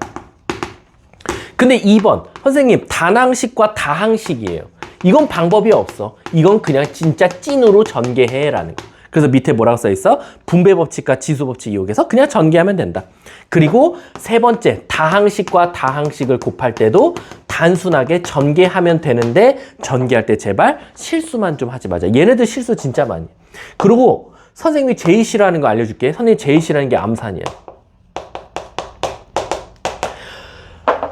근데 2번 선생님 단항식과 다항식이에요. 이건 방법이 없어. 이건 그냥 진짜 찐으로 전개해 라는 거. 그래서 밑에 뭐라고 써있어? 분배법칙과 지수법칙 이용해서 그냥 전개하면 된다. 그리고 세 번째 다항식과 다항식을 곱할 때도 단순하게 전개하면 되는데 전개할 때 제발 실수만 좀 하지 마자. 얘네들 실수 진짜 많이 해. 그리고 선생님이 제일 싫어하는 거 알려줄게. 선생님이 제일 싫어하는 게 암산이야.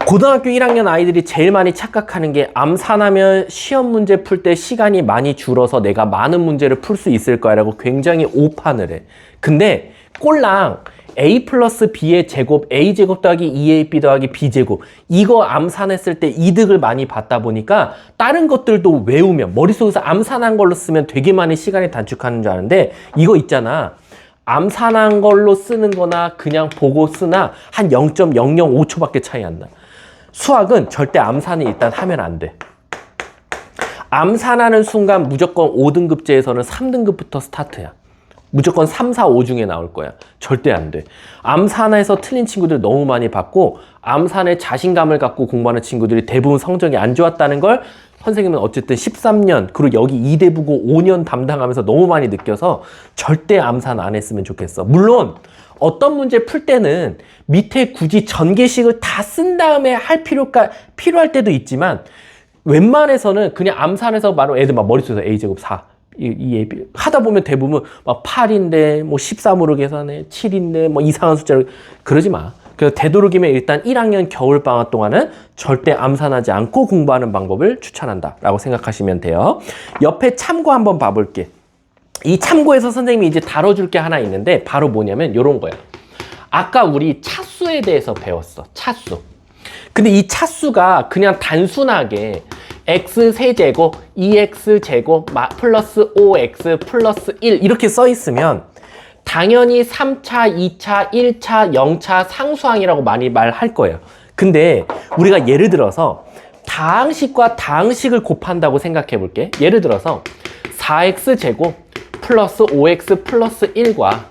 고등학교 1학년 아이들이 제일 많이 착각하는 게 암산하면 시험 문제 풀 때 시간이 많이 줄어서 내가 많은 문제를 풀 수 있을 거야 라고 굉장히 오판을 해. 근데 꼴랑 a 플러스 b의 제곱 a제곱 더하기 2ab 더하기 b제곱 이거 암산했을 때 이득을 많이 받다 보니까 다른 것들도 외우면 머릿속에서 암산한 걸로 쓰면 되게 많이 시간이 단축하는 줄 아는데 이거 있잖아. 암산한 걸로 쓰는 거나 그냥 보고 쓰나 한 0.005초밖에 차이 안 나. 수학은 절대 암산을 일단 하면 안 돼. 암산하는 순간 무조건 5등급제에서는 3등급부터 스타트야. 무조건 3, 4, 5 중에 나올 거야. 절대 안 돼. 암산에서 틀린 친구들 너무 많이 봤고 암산에 자신감을 갖고 공부하는 친구들이 대부분 성적이 안 좋았다는 걸 선생님은 어쨌든 13년 그리고 여기 2대부고 5년 담당하면서 너무 많이 느껴서 절대 암산 안 했으면 좋겠어. 물론 어떤 문제 풀 때는 밑에 굳이 전개식을 다 쓴 다음에 필요할 때도 있지만 웬만해서는 그냥 암산해서 바로 애들 막 머릿속에서 a제곱 4 2ab 하다 보면 대부분 막 8인데 뭐 13으로 계산해 7인데 뭐 이상한 숫자로 그러지 마. 그래서 되도록이면 일단 1학년 겨울방학 동안은 절대 암산하지 않고 공부하는 방법을 추천한다 라고 생각하시면 돼요. 옆에 참고 한번 봐볼게. 이 참고에서 선생님이 이제 다뤄줄 게 하나 있는데 바로 뭐냐면 이런 거야. 아까 우리 차수에 대해서 배웠어. 차수. 근데 이 차수가 그냥 단순하게 x 세제곱 2x제곱 플러스 5x 플러스 1 이렇게 써 있으면 당연히 3차, 2차, 1차, 0차 상수항이라고 많이 말할 거예요. 근데 우리가 예를 들어서 다항식과 다항식을 곱한다고 생각해 볼게. 예를 들어서 4x제곱 플러스 5x 플러스 1과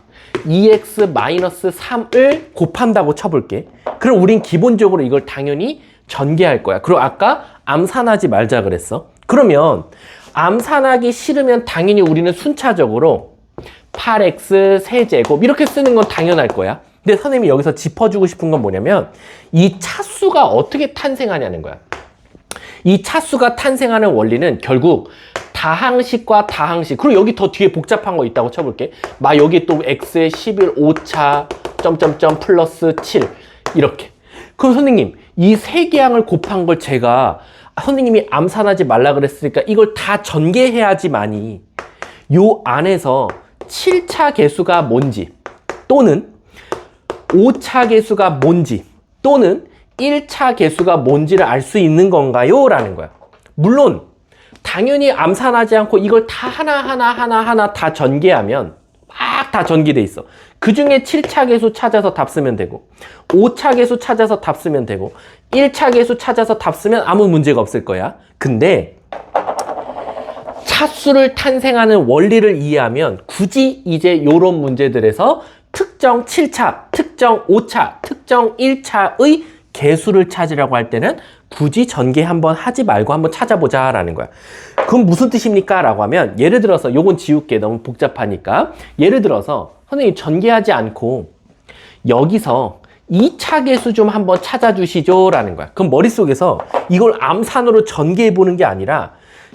2x 마이너스 3을 곱한다고 쳐볼게. 그럼 우린 기본적으로 이걸 당연히 전개할 거야. 그리고 아까 암산하지 말자 그랬어. 그러면 암산하기 싫으면 당연히 우리는 순차적으로 8x 세제곱 이렇게 쓰는 건 당연할 거야. 근데 선생님이 여기서 짚어주고 싶은 건 뭐냐면 이 차수가 어떻게 탄생하냐는 거야. 이 차수가 탄생하는 원리는 결국 다항식과 다항식 그리고 여기 더 뒤에 복잡한 거 있다고 쳐볼게. 막 여기 또 x의 11 5차 점점점 플러스 7 이렇게. 그럼 선생님 이 세 개항을 곱한 걸 제가 선생님이 암산하지 말라 그랬으니까 이걸 다 전개해야지만이 요 안에서 7차 계수가 뭔지 또는 5차 계수가 뭔지 또는 1차 계수가 뭔지를 알 수 있는 건가요? 라는 거야. 물론 당연히 암산하지 않고 이걸 다 하나하나 다 전개하면 막 다 전개돼 있어. 그 중에 7차 계수 찾아서 답 쓰면 되고 5차 계수 찾아서 답 쓰면 되고 1차 계수 찾아서 답 쓰면 아무 문제가 없을 거야. 근데 차수를 탄생하는 원리를 이해하면 굳이 이제 이런 문제들에서 특정 7차, 특정 5차, 특정 1차의 개수를 찾으려고 할 때는 굳이 전개 한번 하지 말고 한번 찾아보자 라는 거야. 그럼 무슨 뜻입니까? 라고 하면 예를 들어서 요건 지울게. 너무 복잡하니까. 예를 들어서 선생님 전개하지 않고 여기서 2차 계수 좀 한번 찾아주시죠 라는 거야. 그럼 머릿속에서 이걸 암산으로 전개해 보는 게 아니라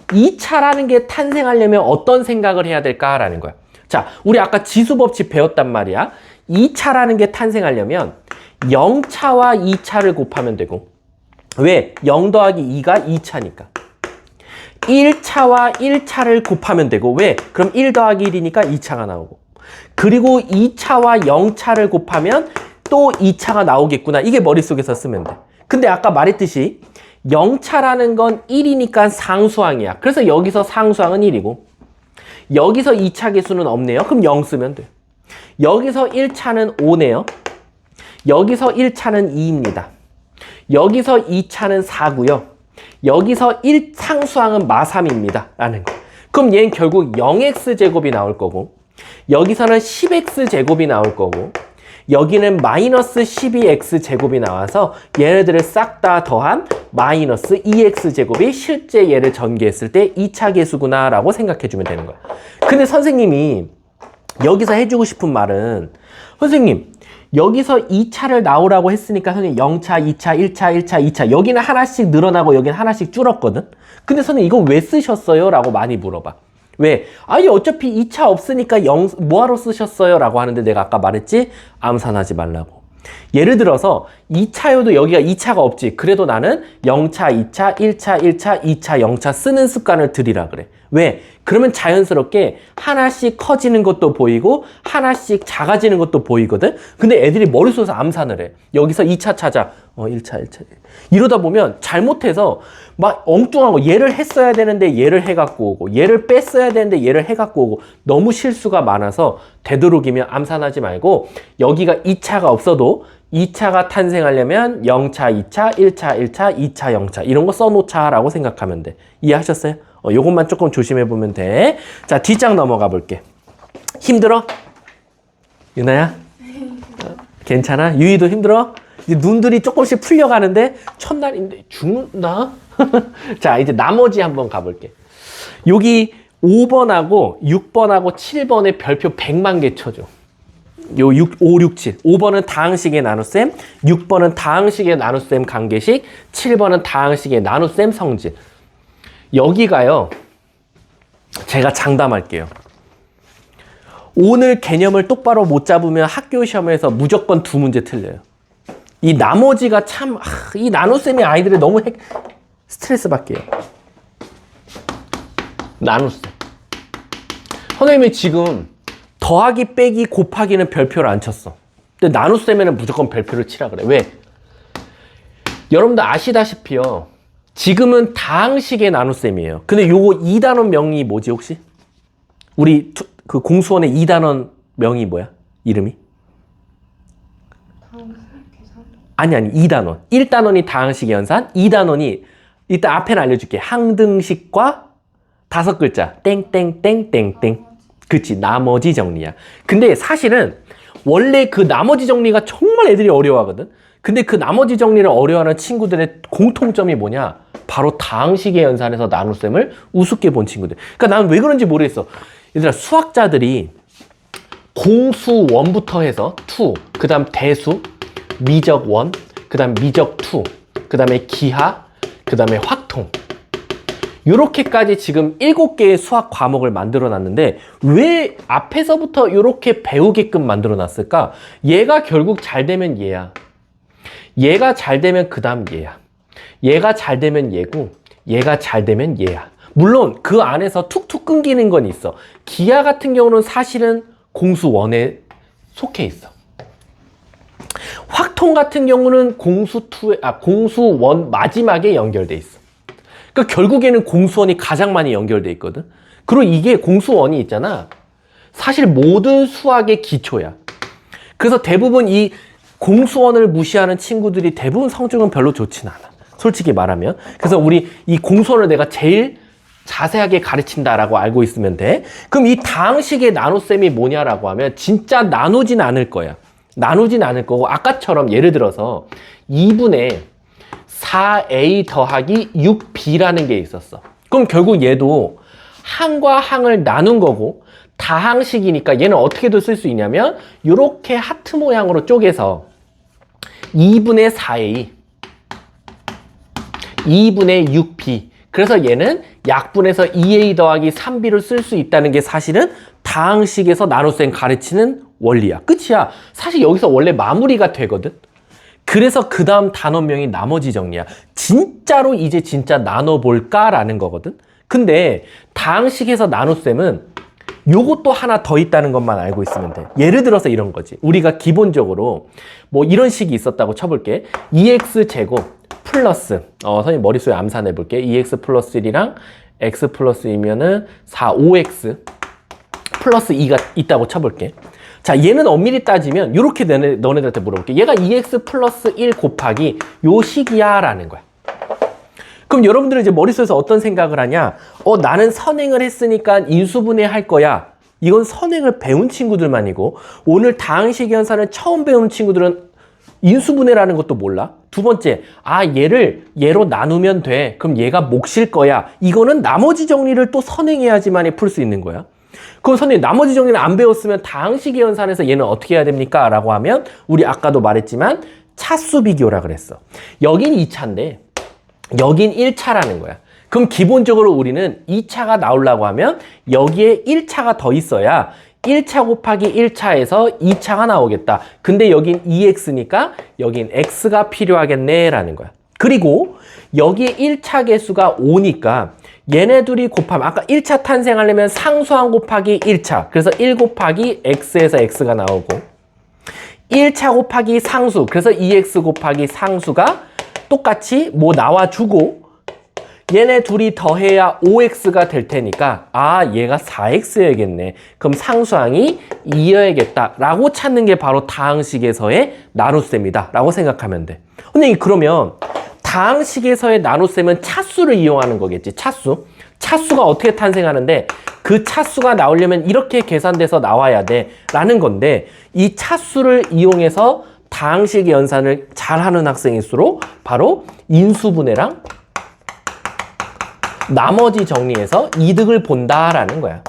2차라는 게 탄생하려면 어떤 생각을 해야 될까라는 거야. 자, 우리 아까 지수법칙 배웠단 말이야. 2차라는 게 탄생하려면 0차와 2차를 곱하면 되고 왜? 0 더하기 2가 2차니까 1차와 1차를 곱하면 되고 왜? 그럼 1 더하기 1이니까 2차가 나오고 그리고 2차와 0차를 곱하면 또 2차가 나오겠구나. 이게 머릿속에서 쓰면 돼. 근데 아까 말했듯이 0차라는 건 1이니까 상수항이야. 그래서 여기서 상수항은 1이고 여기서 2차 계수는 없네요. 그럼 0 쓰면 돼. 여기서 1차는 5네요. 여기서 1차는 2입니다. 여기서 2차는 4고요. 여기서 1상수항은 마3입니다. 라는 거. 그럼 얘는 결국 0x제곱이 나올 거고 여기서는 10x제곱이 나올 거고 여기는 마이너스 12x제곱이 나와서 얘네들을 싹 다 더한 마이너스 2x제곱이 실제 얘를 전개했을 때 2차 계수구나 라고 생각해주면 되는 거야. 근데 선생님이 여기서 해주고 싶은 말은 선생님 여기서 2차를 나오라고 했으니까 선생님 0차, 2차, 1차, 1차, 2차 여기는 하나씩 늘어나고 여기는 하나씩 줄었거든. 근데 선생님 이거 왜 쓰셨어요? 라고 많이 물어봐. 왜? 아니 어차피 2차 없으니까 뭐하러 쓰셨어요? 라고 하는데 내가 아까 말했지? 암산하지 말라고. 예를 들어서 2차여도 여기가 2차가 없지. 그래도 나는 0차, 2차, 1차, 1차, 2차, 0차 쓰는 습관을 들이라 그래. 왜? 그러면 자연스럽게 하나씩 커지는 것도 보이고 하나씩 작아지는 것도 보이거든. 근데 애들이 머릿속에서 암산을 해. 여기서 2차 찾아. 1차, 1차. 이러다 보면 잘못해서 막 엉뚱한 거 얘를 했어야 되는데 얘를 해갖고 오고 얘를 뺐어야 되는데 얘를 해갖고 오고 너무 실수가 많아서 되도록이면 암산하지 말고 여기가 2차가 없어도 2차가 탄생하려면 0차, 2차, 1차, 1차, 2차, 0차 이런 거 써놓자라고 생각하면 돼. 이해하셨어요? 요것만 조금 조심해 보면 돼. 자, 뒷장 넘어가 볼게. 힘들어? 유나야? 괜찮아? 유이도 힘들어? 이제 눈들이 조금씩 풀려가는데 첫날인데 죽나? 자, 이제 나머지 한번 가볼게. 여기 5번하고 6번하고 7번의 별표 100만 개 쳐줘. 요 5, 6, 7. 5번은 다항식의 나눗셈, 6번은 다항식의 나눗셈 관계식, 7번은 다항식의 나눗셈 성질. 여기가요. 제가 장담할게요. 오늘 개념을 똑바로 못 잡으면 학교 시험에서 무조건 2문제 틀려요. 이 나머지가 참, 이 나눗셈이 아이들이 너무 스트레스 받게요. 나눗셈. 선생님이 지금 더하기, 빼기, 곱하기는 별표를 안 쳤어. 근데 나눗셈에는 무조건 별표를 치라 그래. 왜? 여러분들 아시다시피요. 지금은 다항식의 나눗셈이에요. 근데 요거 2단원 명이 뭐지 혹시? 우리 그 공수원의 2단원 명이 뭐야? 이름이? 아니 2단원. 1단원이 다항식의 연산, 2단원이 일단 앞에는 알려줄게. 항등식과 5글자 땡땡땡땡땡. 그치, 나머지 정리야. 근데 사실은 원래 그 나머지 정리가 정말 애들이 어려워하거든. 근데 그 나머지 정리를 어려워하는 친구들의 공통점이 뭐냐? 바로 다항식의 연산에서 나눗셈을 우습게 본 친구들. 그러니까 나는 왜 그런지 모르겠어. 얘들아, 수학자들이 공수 1부터 해서 2, 그 다음 대수, 미적 1, 그 다음 미적 2, 그 다음에 기하, 그 다음에 확통. 요렇게까지 지금 7개의 수학 과목을 만들어 놨는데 왜 앞에서부터 요렇게 배우게끔 만들어 놨을까? 얘가 결국 잘 되면 얘야. 얘가 잘 되면 그 다음 얘야. 얘가 잘 되면 얘고 얘가 잘 되면 얘야. 물론 그 안에서 툭툭 끊기는 건 있어. 기하 같은 경우는 사실은 공수 1에 속해 있어. 확통 같은 경우는 공수 1 마지막에 연결돼 있어. 그러니까 결국에는 공수원이 가장 많이 연결돼 있거든. 그리고 이게 공수원이 있잖아. 사실 모든 수학의 기초야. 그래서 대부분 이 공수원을 무시하는 친구들이 대부분 성적은 별로 좋진 않아. 솔직히 말하면. 그래서 우리 이 공수원을 내가 제일 자세하게 가르친다라고 알고 있으면 돼. 그럼 이 다항식의 나눗셈이 뭐냐라고 하면 진짜 나누진 않을 거야. 나누진 않을 거고 아까처럼 예를 들어서 2분의 4a 더하기 6b라는 게 있었어. 그럼 결국 얘도 항과 항을 나눈 거고 다항식이니까 얘는 어떻게도 쓸 수 있냐면 이렇게 하트 모양으로 쪼개서 2분의 4a 2분의 6b 그래서 얘는 약분해서 2a 더하기 3b를 쓸 수 있다는 게 사실은 다항식에서 나눗셈 가르치는 원리야. 끝이야. 사실 여기서 원래 마무리가 되거든. 그래서 그 다음 단원명이 나머지 정리야. 진짜로 이제 진짜 나눠볼까라는 거거든. 근데 다항식에서 나눗셈은 요것도 하나 더 있다는 것만 알고 있으면 돼. 예를 들어서 이런 거지. 우리가 기본적으로 뭐 이런 식이 있었다고 쳐볼게. 2x제곱 플러스 선생님 머릿속에 암산해 볼게. 2x 플러스 1이랑 x 플러스 2면은 5x 플러스 2가 있다고 쳐볼게. 자, 얘는 엄밀히 따지면 이렇게 너네들한테 물어볼게. 얘가 2x 플러스 1 곱하기 요 식이야 라는 거야. 그럼 여러분들은 이제 머릿속에서 어떤 생각을 하냐? 나는 선행을 했으니까 인수분해 할 거야. 이건 선행을 배운 친구들만이고, 오늘 다항식 연산을 처음 배우는 친구들은 인수분해라는 것도 몰라. 두 번째, 얘를 얘로 나누면 돼. 그럼 얘가 몫일 거야. 이거는 나머지 정리를 또 선행해야지만이 풀 수 있는 거야. 그럼 선생님, 나머지 정리를 안 배웠으면 다항식의 연산에서 얘는 어떻게 해야 됩니까? 라고 하면 우리 아까도 말했지만 차수 비교라 그랬어. 여긴 2차인데 여긴 1차라는 거야. 그럼 기본적으로 우리는 2차가 나오려고 하면 여기에 1차가 더 있어야 1차 곱하기 1차에서 2차가 나오겠다. 근데 여긴 2x니까 여긴 x가 필요하겠네 라는 거야. 그리고 여기 1차 개수가 5니까 얘네 둘이 곱하면 아까 1차 탄생하려면 상수항 곱하기 1차. 그래서 1 곱하기 x에서 x가 나오고 1차 곱하기 상수. 그래서 2x 곱하기 상수가 똑같이 뭐 나와주고 얘네 둘이 더해야 5x가 될 테니까 얘가 4x여야겠네. 그럼 상수항이 2여야겠다 라고 찾는 게 바로 다항식에서의 나눗셈이다 라고 생각하면 돼. 근데 그러면 다항식에서의 나눗셈은 차수를 이용하는 거겠지. 차수가 어떻게 탄생하는데 그 차수가 나오려면 이렇게 계산돼서 나와야 돼 라는 건데 이 차수를 이용해서 다항식 연산을 잘하는 학생일수록 바로 인수분해랑 나머지 정리해서 이득을 본다라는 거야.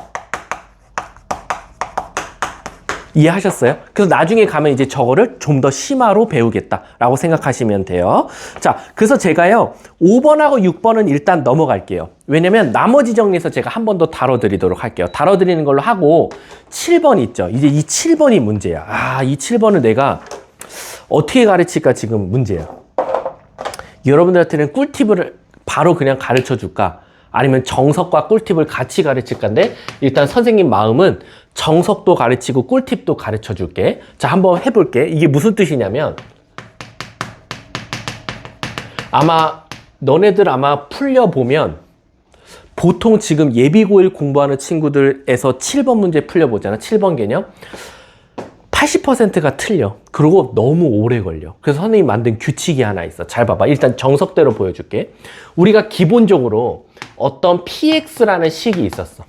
이해하셨어요? 그래서 나중에 가면 이제 저거를 좀 더 심화로 배우겠다라고 생각하시면 돼요. 자, 그래서 제가요 5번하고 6번은 일단 넘어갈게요. 왜냐면 나머지 정리해서 제가 한 번 더 다뤄드리도록 할게요. 다뤄드리는 걸로 하고 7번 있죠. 이제 이 7번이 문제야. 이 7번을 내가 어떻게 가르칠까 지금 문제야. 여러분들한테는 꿀팁을 바로 그냥 가르쳐 줄까? 아니면 정석과 꿀팁을 같이 가르칠 건데 일단 선생님 마음은 정석도 가르치고 꿀팁도 가르쳐 줄게. 자, 한번 해볼게. 이게 무슨 뜻이냐면 너네들 풀려보면 보통 지금 예비고1 공부하는 친구들에서 7번 문제 풀려보잖아. 7번 개념. 80%가 틀려. 그리고 너무 오래 걸려. 그래서 선생님이 만든 규칙이 하나 있어. 잘 봐봐. 일단 정석대로 보여줄게. 우리가 기본적으로 어떤 px라는 식이 있었어.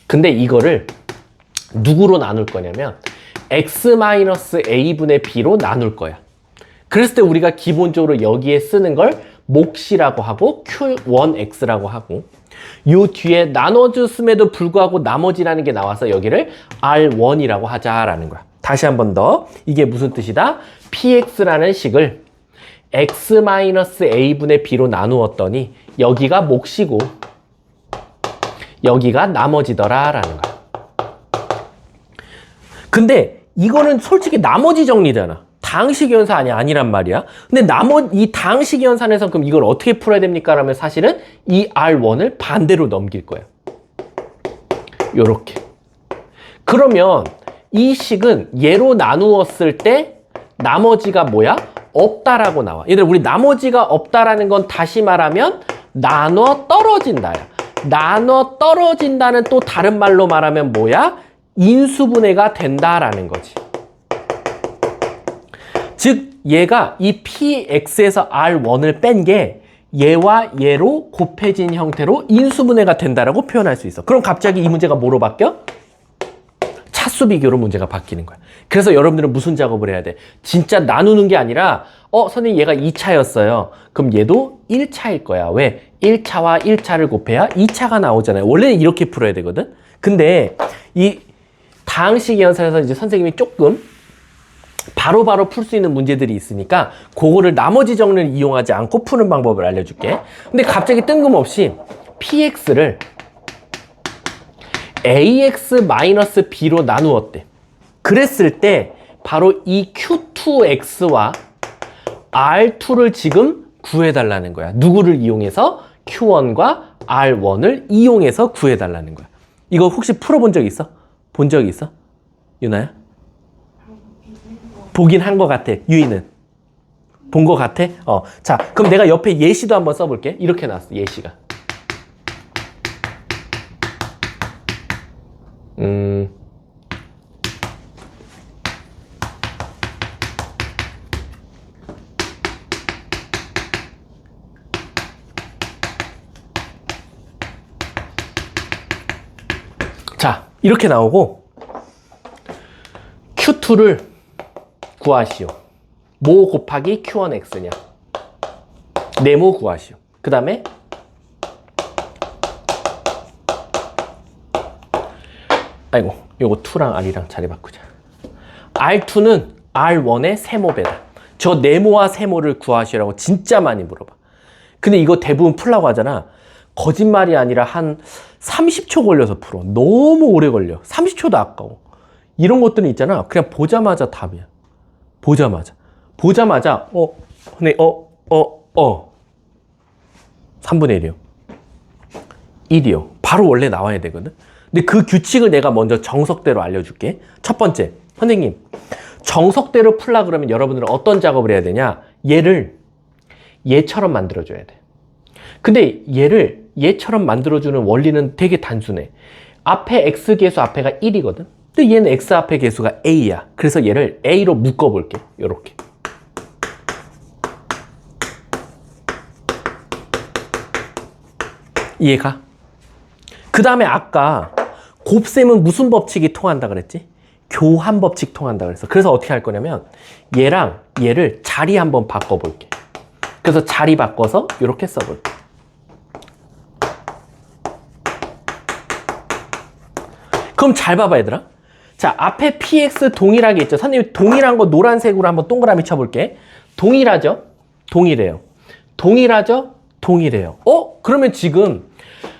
근데 이거를 누구로 나눌 거냐면 x-a분의 b로 나눌 거야. 그랬을 때 우리가 기본적으로 여기에 쓰는 걸 몫이라고 하고 q1x라고 하고 요 뒤에 나눠줬음에도 불구하고 나머지라는 게 나와서 여기를 r1이라고 하자라는 거야. 다시 한 번 더. 이게 무슨 뜻이다? px라는 식을 x-a분의 b로 나누었더니 여기가 몫이고 여기가 나머지더라 라는 거야. 근데 이거는 솔직히 나머지 정리잖아. 다항식 연산 아니란 말이야. 근데 이 다항식 연산에서 그럼 이걸 어떻게 풀어야 됩니까? 라면 사실은 이 R1을 반대로 넘길 거야. 요렇게. 그러면 이 식은 얘로 나누었을 때 나머지가 뭐야? 없다라고 나와. 얘들 우리 나머지가 없다라는 건 다시 말하면 나눠 떨어진다야. 나눠 떨어진다는 또 다른 말로 말하면 뭐야? 인수분해가 된다라는 거지. 즉 얘가 이 px에서 r1을 뺀 게 얘와 얘로 곱해진 형태로 인수분해가 된다라고 표현할 수 있어. 그럼 갑자기 이 문제가 뭐로 바뀌어? 차수 비교로 문제가 바뀌는 거야. 그래서 여러분들은 무슨 작업을 해야 돼? 진짜 나누는 게 아니라 선생님 얘가 2차였어요. 그럼 얘도 1차일 거야. 왜? 1차와 1차를 곱해야 2차가 나오잖아요. 원래는 이렇게 풀어야 되거든. 근데 이 다항식 연산에서 이제 선생님이 조금 바로바로 풀 수 있는 문제들이 있으니까 그거를 나머지 정리를 이용하지 않고 푸는 방법을 알려줄게. 근데 갑자기 뜬금없이 px를 ax-b로 나누었대. 그랬을 때 바로 이 q2x와 r2를 지금 구해달라는 거야. 누구를 이용해서? q1과 r1을 이용해서 구해달라는 거야. 이거 혹시 풀어본 적 있어? 본 적 있어? 유나야? 보긴 한 것 같아. 유이는? 본 것 같아? 자, 그럼 내가 옆에 예시도 한번 써볼게. 이렇게 나왔어, 예시가. 이렇게 나오고 Q2를 구하시오. 뭐 곱하기 Q1X냐. 네모 구하시오. 그 다음에 아이고 요거 2랑 R이랑 자리 바꾸자. R2는 R1의 세모배다. 저 네모와 세모를 구하시라고 진짜 많이 물어봐. 근데 이거 대부분 풀라고 하잖아. 거짓말이 아니라 한 30초 걸려서 풀어. 너무 오래 걸려. 30초도 아까워. 이런 것들은 있잖아. 그냥 보자마자 답이야. 보자마자. 네, 3분의 1이요. 1이요. 바로 원래 나와야 되거든. 근데 그 규칙을 내가 먼저 정석대로 알려줄게. 첫 번째, 선생님. 정석대로 풀라 그러면 여러분들은 어떤 작업을 해야 되냐? 얘를 얘처럼 만들어줘야 돼. 근데 얘를 얘처럼 만들어주는 원리는 되게 단순해. 앞에 x계수 앞에가 1이거든. 근데 얘는 x 앞에 계수가 a야. 그래서 얘를 a로 묶어볼게. 요렇게. 이해가? 그 다음에 아까 곱셈은 무슨 법칙이 통한다 그랬지? 교환 법칙 통한다 그랬어. 그래서 어떻게 할 거냐면 얘랑 얘를 자리 한번 바꿔볼게. 그래서 자리 바꿔서 이렇게 써볼게. 그럼 잘 봐봐 얘들아. 자, 앞에 px 동일하게 있죠. 선생님 동일한 거 노란색으로 한번 동그라미 쳐볼게. 동일하죠? 동일해요. 동일하죠? 동일해요. 그러면 지금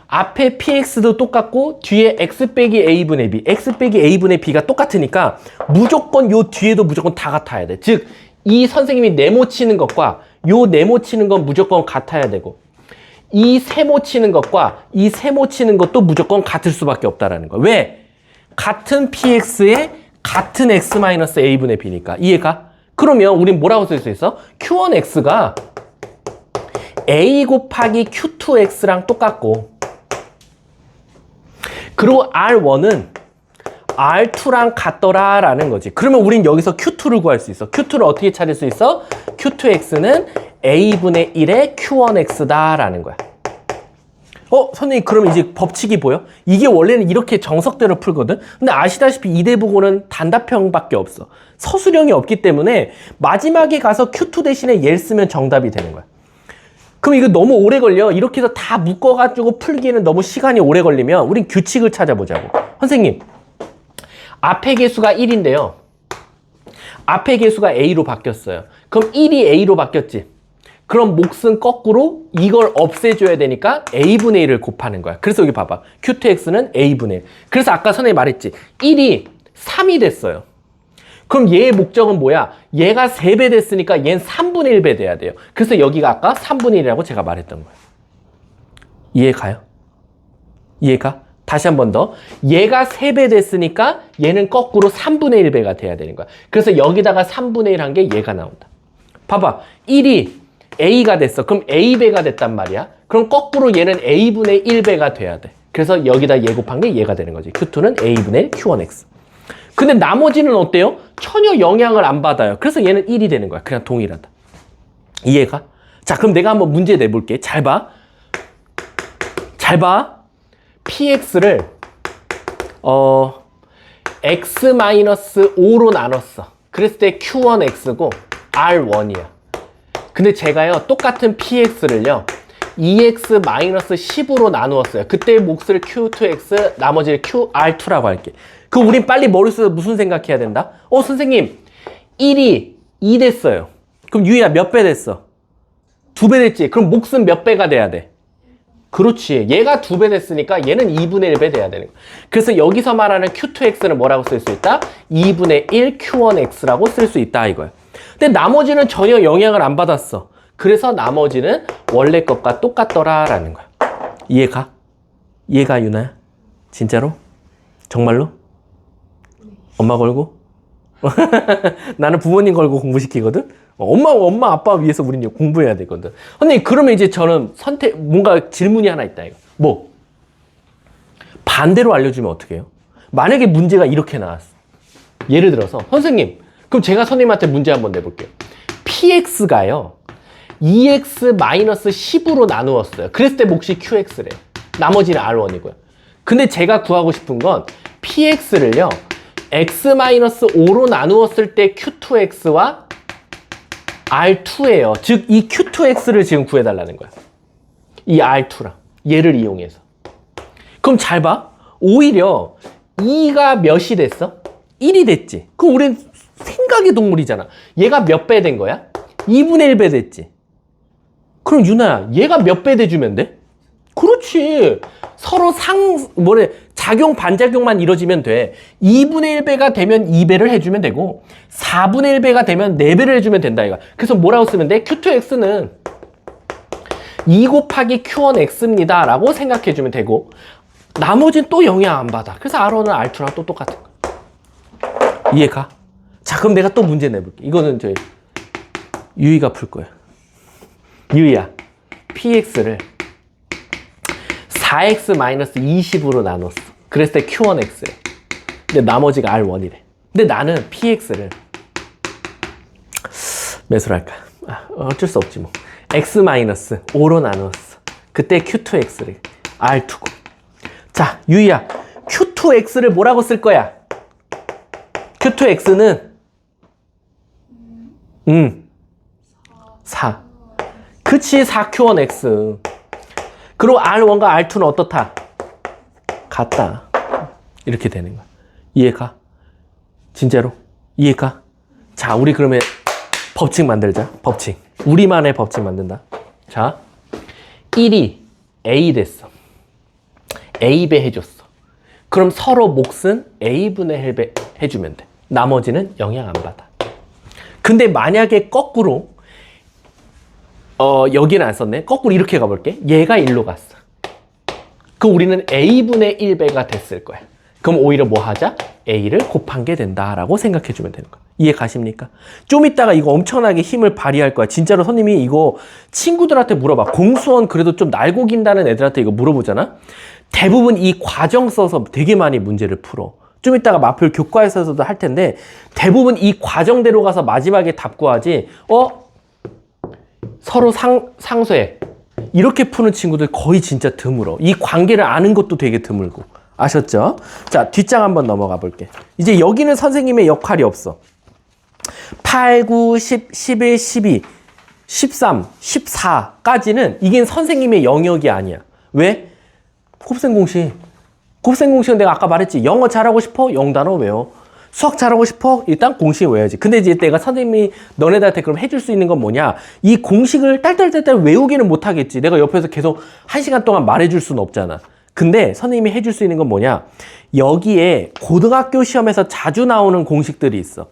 앞에 px도 똑같고 뒤에 x 빼기 a분의 b, x 빼기 a분의 b가 똑같으니까 무조건 요 뒤에도 무조건 다 같아야 돼. 즉, 이 선생님이 네모 치는 것과 요 네모 치는 건 무조건 같아야 되고 이 세모 치는 것과 이 세모 치는 것도 무조건 같을 수밖에 없다라는 거야. 왜? 같은 px에 같은 x-a분의 b니까. 이해가? 그러면 우린 뭐라고 쓸 수 있어? q1x가 a 곱하기 q2x랑 똑같고 그리고 R1은 R2랑 같더라 라는 거지. 그러면 우린 여기서 Q2를 구할 수 있어. Q2를 어떻게 찾을 수 있어? Q2X는 A분의 1의 Q1X다 라는 거야. 선생님 그럼 이제 법칙이 보여? 이게 원래는 이렇게 정석대로 풀거든? 근데 아시다시피 이 대부분은 단답형밖에 없어. 서술형이 없기 때문에 마지막에 가서 Q2 대신에 얘를 쓰면 정답이 되는 거야. 그럼 이거 너무 오래 걸려. 이렇게 해서 다 묶어가지고 풀기에는 너무 시간이 오래 걸리면 우린 규칙을 찾아보자고. 선생님, 앞에 개수가 1인데요. 앞에 개수가 A로 바뀌었어요. 그럼 1이 A로 바뀌었지. 그럼 몫은 거꾸로 이걸 없애줘야 되니까 A분의 1을 곱하는 거야. 그래서 여기 봐봐. Q2X는 A분의 1. 그래서 아까 선생님이 말했지. 1이 3이 됐어요. 그럼 얘의 목적은 뭐야? 얘가 3배 됐으니까 얘는 3분의 1배 돼야 돼요. 그래서 여기가 아까 3분의 1이라고 제가 말했던 거예요. 이해가요? 이해가? 다시 한 번 더. 얘가 3배 됐으니까 얘는 거꾸로 3분의 1배가 돼야 되는 거야. 그래서 여기다가 3분의 1 한 게 얘가 나온다. 봐봐. 1이 A가 됐어. 그럼 A배가 됐단 말이야. 그럼 거꾸로 얘는 A분의 1배가 돼야 돼. 그래서 여기다 얘 곱한 게 얘가 되는 거지. Q2는 A분의 Q1X. 근데 나머지는 어때요? 전혀 영향을 안 받아요. 그래서 얘는 1이 되는 거야. 그냥 동일하다. 이해가? 자, 그럼 내가 한번 문제 내볼게. 잘 봐. 잘 봐. px를 x-5로 나눴어. 그랬을 때 q1x고 r1이야. 근데 제가요 똑같은 px를요 2x-10으로 나누었어요. 그때 몫을 q2x, 나머지를 qr2라고 할게. 그럼 우린 빨리 머릿속에 무슨 생각해야 된다? 선생님 1이 2 됐어요. 그럼 유희야 몇 배 됐어? 2배 됐지? 그럼 몫은 몇 배가 돼야 돼? 그렇지. 얘가 2배 됐으니까 얘는 2분의 1배 돼야 되는 거야. 그래서 여기서 말하는 q2x는 뭐라고 쓸 수 있다? 2분의 1 q1x라고 쓸 수 있다 이거야. 근데 나머지는 전혀 영향을 안 받았어. 그래서 나머지는 원래 것과 똑같더라 라는 거야. 이해가? 이해가 유나야? 진짜로? 정말로? 엄마 걸고? 나는 부모님 걸고 공부시키거든? 엄마 아빠 위해서 우리는 공부해야 되거든. 근데 그러면 이제 저는 뭔가 질문이 하나 있다 이거. 뭐? 반대로 알려주면 어떻게 해요? 만약에 문제가 이렇게 나왔어. 예를 들어서 선생님 그럼 제가 선생님한테 문제 한번 내볼게요. px가요 2x-10으로 나누었어요. 그랬을 때 몫이 qx래. 나머지는 r1이고요. 근데 제가 구하고 싶은 건 px를요 x-5로 나누었을 때 q2x와 r2예요. 즉 이 q2x를 지금 구해달라는 거야. 이 r2랑 얘를 이용해서. 그럼 잘 봐. 오히려 2가 몇이 됐어? 1이 됐지. 그럼 우린 생각의 동물이잖아. 얘가 몇 배 된 거야? 2분의 1배 됐지. 그럼 유나야, 얘가 몇 배 돼주면 돼? 그렇지. 서로 작용, 반작용만 이루어지면 돼. 2분의 1배가 되면 2배를 해주면 되고, 4분의 1배가 되면 4배를 해주면 된다, 이거. 그래서 뭐라고 쓰면 돼? Q2X는 2 곱하기 Q1X입니다. 라고 생각해주면 되고, 나머지는 또 영향 안 받아. 그래서 R1은 R2랑 또 똑같은 거야. 이해가? 자, 그럼 내가 또 문제 내볼게. 이거는 저희 유희가 풀 거야. 유희야, PX를 4x-20으로 나눴어. 그랬을 때 Q1X래. 근데 나머지가 R1이래. 근데 나는 PX를 몇으로 할까? 어쩔 수 없지 뭐. x-5로 나눴어. 그때 Q2X를 R2고. 자, 유희야, Q2X를 뭐라고 쓸 거야? Q2X는 4. 그치, 4Q1X. 그리고 R1과 R2는 어떻다? 같다. 이렇게 되는 거야. 이해가? 진짜로? 이해가? 자, 우리 그러면 법칙 만들자. 법칙. 우리만의 법칙 만든다. 자, 1이 A 됐어. A배 해줬어. 그럼 서로 몫은 A분의 1배 해주면 돼. 나머지는 영향 안 받아. 근데 만약에 거꾸로 여기는 안 썼네. 거꾸로 이렇게 가볼게. 얘가 1로 갔어. 그럼 우리는 A분의 1배가 됐을 거야. 그럼 오히려 뭐 하자? A를 곱한 게 된다라고 생각해주면 되는 거야. 이해 가십니까? 좀 이따가 이거 엄청나게 힘을 발휘할 거야. 진짜로 선생님이 이거 친구들한테 물어봐. 공수원 그래도 좀 날고 긴다는 애들한테 이거 물어보잖아? 대부분 이 과정 써서 되게 많이 문제를 풀어. 좀 이따가 마플 교과에서도 할 텐데 대부분 이 과정대로 가서 마지막에 답 구하지 서로 상쇄 이렇게 푸는 친구들 거의 진짜 드물어. 이 관계를 아는 것도 되게 드물고. 아셨죠? 자, 뒷장 한번 넘어가 볼게. 이제 여기는 선생님의 역할이 없어. 8, 9, 10, 11, 12, 13, 14까지는 이게 선생님의 영역이 아니야. 왜? 곱셈 공식. 곱셈 공식은 내가 아까 말했지. 영어 잘하고 싶어? 영단어 외워. 수학 잘하고 싶어? 일단 공식 외워야지. 근데 이제 내가 선생님이 너네들한테 그럼 해줄 수 있는 건 뭐냐? 이 공식을 딸딸딸딸 외우기는 못하겠지. 내가 옆에서 계속 1시간 동안 말해줄 수는 없잖아. 근데 선생님이 해줄 수 있는 건 뭐냐? 여기에 고등학교 시험에서 자주 나오는 공식들이 있어.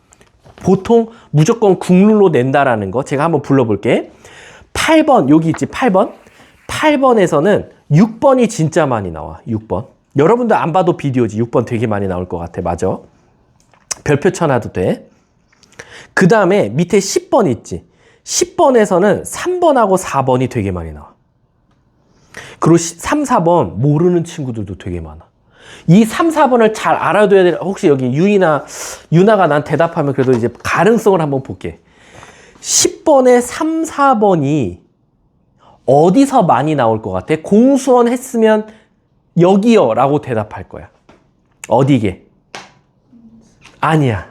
보통 무조건 국룰로 낸다라는 거 제가 한번 불러볼게. 8번 여기 있지 8번. 8번에서는 6번이 진짜 많이 나와. 6번. 여러분들 안 봐도 비디오지. 6번 되게 많이 나올 것 같아. 맞아. 별표 쳐놔도 돼. 그 다음에 밑에 10번 있지. 10번에서는 3번하고 4번이 되게 많이 나와. 그리고 3, 4번 모르는 친구들도 되게 많아. 이 3, 4번을 잘 알아둬야 돼. 혹시 여기 유나가 난 대답하면 그래도 이제 가능성을 한번 볼게. 10번에 3, 4번이 어디서 많이 나올 것 같아? 공수원 했으면 여기요 라고 대답할 거야. 어디게? 아니야.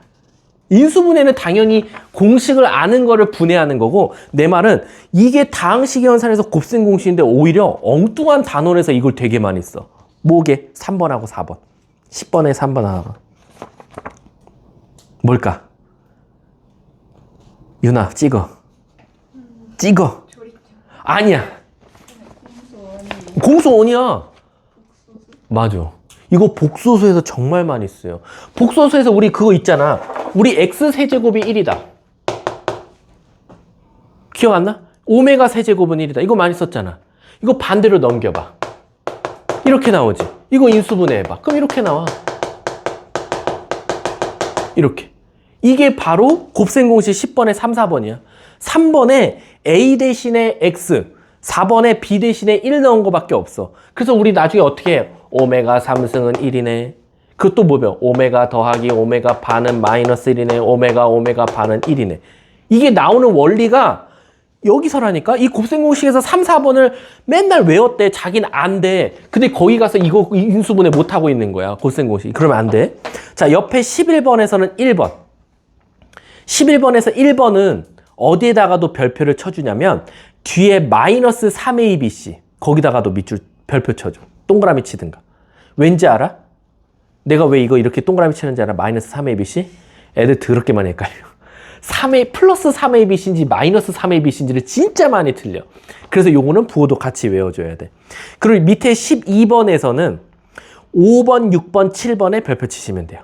인수분해는 당연히 공식을 아는 거를 분해하는 거고 내 말은 이게 다항식의 연산에서 곱셈 공식인데 오히려 엉뚱한 단원에서 이걸 되게 많이 써. 뭐게? 3번하고 4번. 10번에 3번 하나. 뭘까? 유나 찍어. 찍어. 아니야. 공수원이야. 맞아. 이거 복소수에서 정말 많이 써요. 복소수에서 우리 그거 있잖아. 우리 x세제곱이 1이다. 기억 안 나? 오메가 세제곱은 1이다. 이거 많이 썼잖아. 이거 반대로 넘겨봐. 이렇게 나오지. 이거 인수분해해봐. 그럼 이렇게 나와. 이렇게. 이게 바로 곱셈 공식 10번에 3, 4번이야. 3번에 a 대신에 x, 4번에 b 대신에 1 넣은 거밖에 없어. 그래서 우리 나중에 어떻게 해? 오메가 3승은 1이네. 그것도 뭐며? 오메가 더하기 오메가 반은 마이너스 1이네. 오메가 반은 1이네. 이게 나오는 원리가 여기서라니까? 이 곱셈 공식에서 3, 4번을 맨날 외웠대. 자기는 안 돼. 근데 거기 가서 이거 인수분해 못하고 있는 거야. 곱셈 공식. 그러면 안 돼. 자, 옆에 11번에서는 1번. 11번에서 1번은 어디에다가도 별표를 쳐주냐면 뒤에 마이너스 3abc 거기다가도 밑줄 별표 쳐줘. 동그라미 치든가. 왠지 알아? 내가 왜 이거 이렇게 동그라미 치는지 알아? 마이너스 3abc? 애들 더럽게 많이 헷갈려. 3a 플러스 3abc인지 마이너스 3abc인지를 진짜 많이 틀려. 그래서 요거는 부호도 같이 외워줘야 돼. 그리고 밑에 12번에서는 5번, 6번, 7번에 별표 치시면 돼요.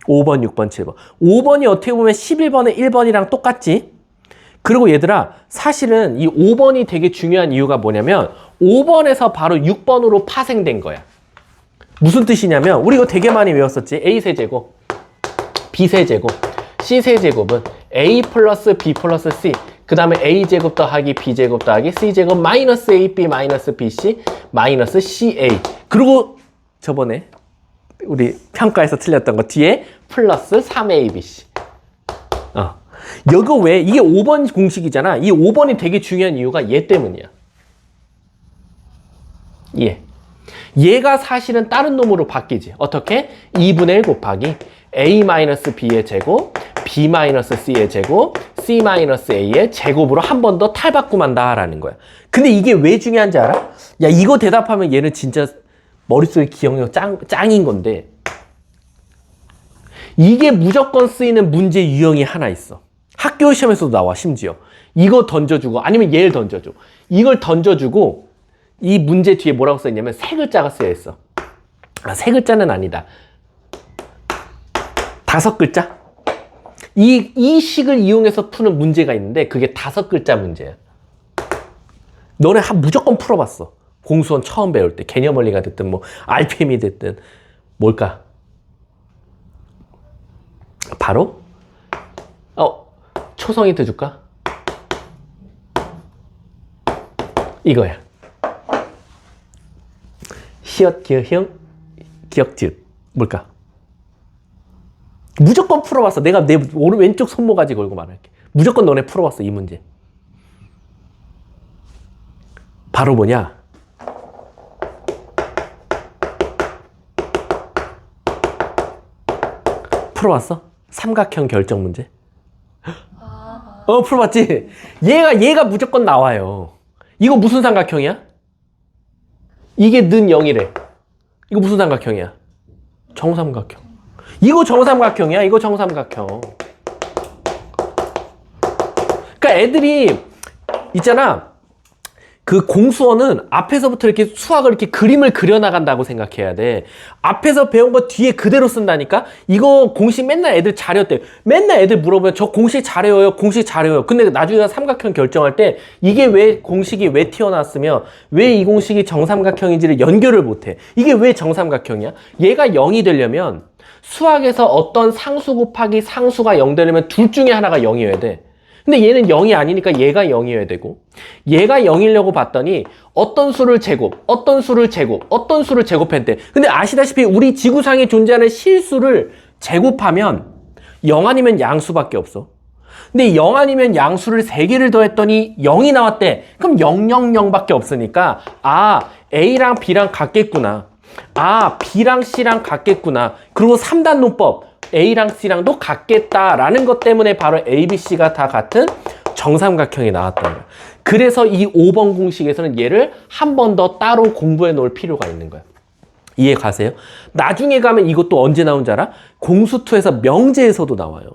5번, 6번, 7번. 5번이 어떻게 보면 11번의 1번이랑 똑같지? 그리고 얘들아, 사실은 이 5번이 되게 중요한 이유가 뭐냐면 5번에서 바로 6번으로 파생된 거야. 무슨 뜻이냐면 우리 이거 되게 많이 외웠었지? A세제곱, B세제곱, C세제곱은 A 플러스 B 플러스 C 그 다음에 A제곱 더하기 B제곱 더하기 C제곱 마이너스 AB 마이너스 BC 마이너스 CA 그리고 저번에 우리 평가에서 틀렸던 거 뒤에 플러스 3ABC 이거 왜? 이게 5번 공식이잖아. 이 5번이 되게 중요한 이유가 얘 때문이야. 얘가 사실은 다른 놈으로 바뀌지. 어떻게? 2분의 1 곱하기 A-B의 제곱, B-C의 제곱, C-A의 제곱으로 한 번 더 탈바꿈한다 라는 거야. 근데 이게 왜 중요한지 알아? 야, 이거 대답하면 얘는 진짜 머릿속에 기억력 짱인 건데 이게 무조건 쓰이는 문제 유형이 하나 있어. 학교 시험에서도 나와. 심지어 이거 던져주고 아니면 얘를 던져줘. 이걸 던져주고 이 문제 뒤에 뭐라고 써있냐면 세 글자가 쓰여있어. 세 글자는 아니다. 5글자? 이 식을 이용해서 푸는 문제가 있는데 그게 5글자 문제야. 너네 무조건 풀어봤어. 공수원 처음 배울 때 개념 원리가 됐든 뭐 RPM이 됐든 뭘까? 바로 초성 힌트 줄까? 이거야. 히읗, 기역, 기역, 지읒. 뭘까? 무조건 풀어봤어. 내가 내 왼쪽 손모가지 걸고 말할게. 무조건 너네 풀어봤어, 이 문제. 바로 뭐냐? 풀어봤어? 삼각형 결정 문제? 풀어봤지? 얘가 무조건 나와요. 이거 무슨 삼각형이야? 이게 는 0이래. 이거 무슨 삼각형이야? 정삼각형. 이거 정삼각형이야. 이거 정삼각형. 그러니까 애들이 있잖아. 그 공수어는 앞에서부터 이렇게 수학을 이렇게 그림을 그려나간다고 생각해야 돼. 앞에서 배운 거 뒤에 그대로 쓴다니까? 이거 공식 맨날 애들 잘했대. 맨날 애들 물어보면 저 공식 잘해요. 공식 잘해요. 근데 나중에 삼각형 결정할 때 이게 왜 공식이 왜 튀어나왔으며 왜 이 공식이 정삼각형인지를 연결을 못해. 이게 왜 정삼각형이야? 얘가 0이 되려면 수학에서 어떤 상수 곱하기 상수가 0 되려면 둘 중에 하나가 0이어야 돼. 근데 얘는 0이 아니니까 얘가 0이어야 되고 얘가 0이려고 봤더니 어떤 수를 제곱, 어떤 수를 제곱, 어떤 수를 제곱했대. 근데 아시다시피 우리 지구상에 존재하는 실수를 제곱하면 0 아니면 양수밖에 없어. 근데 0 아니면 양수를 3개를 더했더니 0이 나왔대. 그럼 000밖에 없으니까 A랑 B랑 같겠구나. B랑 C랑 같겠구나. 그리고 3단 논법 A랑 C랑도 같겠다라는 것 때문에 바로 A, B, C가 다 같은 정삼각형이 나왔던 거야. 그래서 이 5번 공식에서는 얘를 한 번 더 따로 공부해 놓을 필요가 있는 거야. 이해 가세요? 나중에 가면 이것도 언제 나온 줄 알아? 공수2에서 명제에서도 나와요.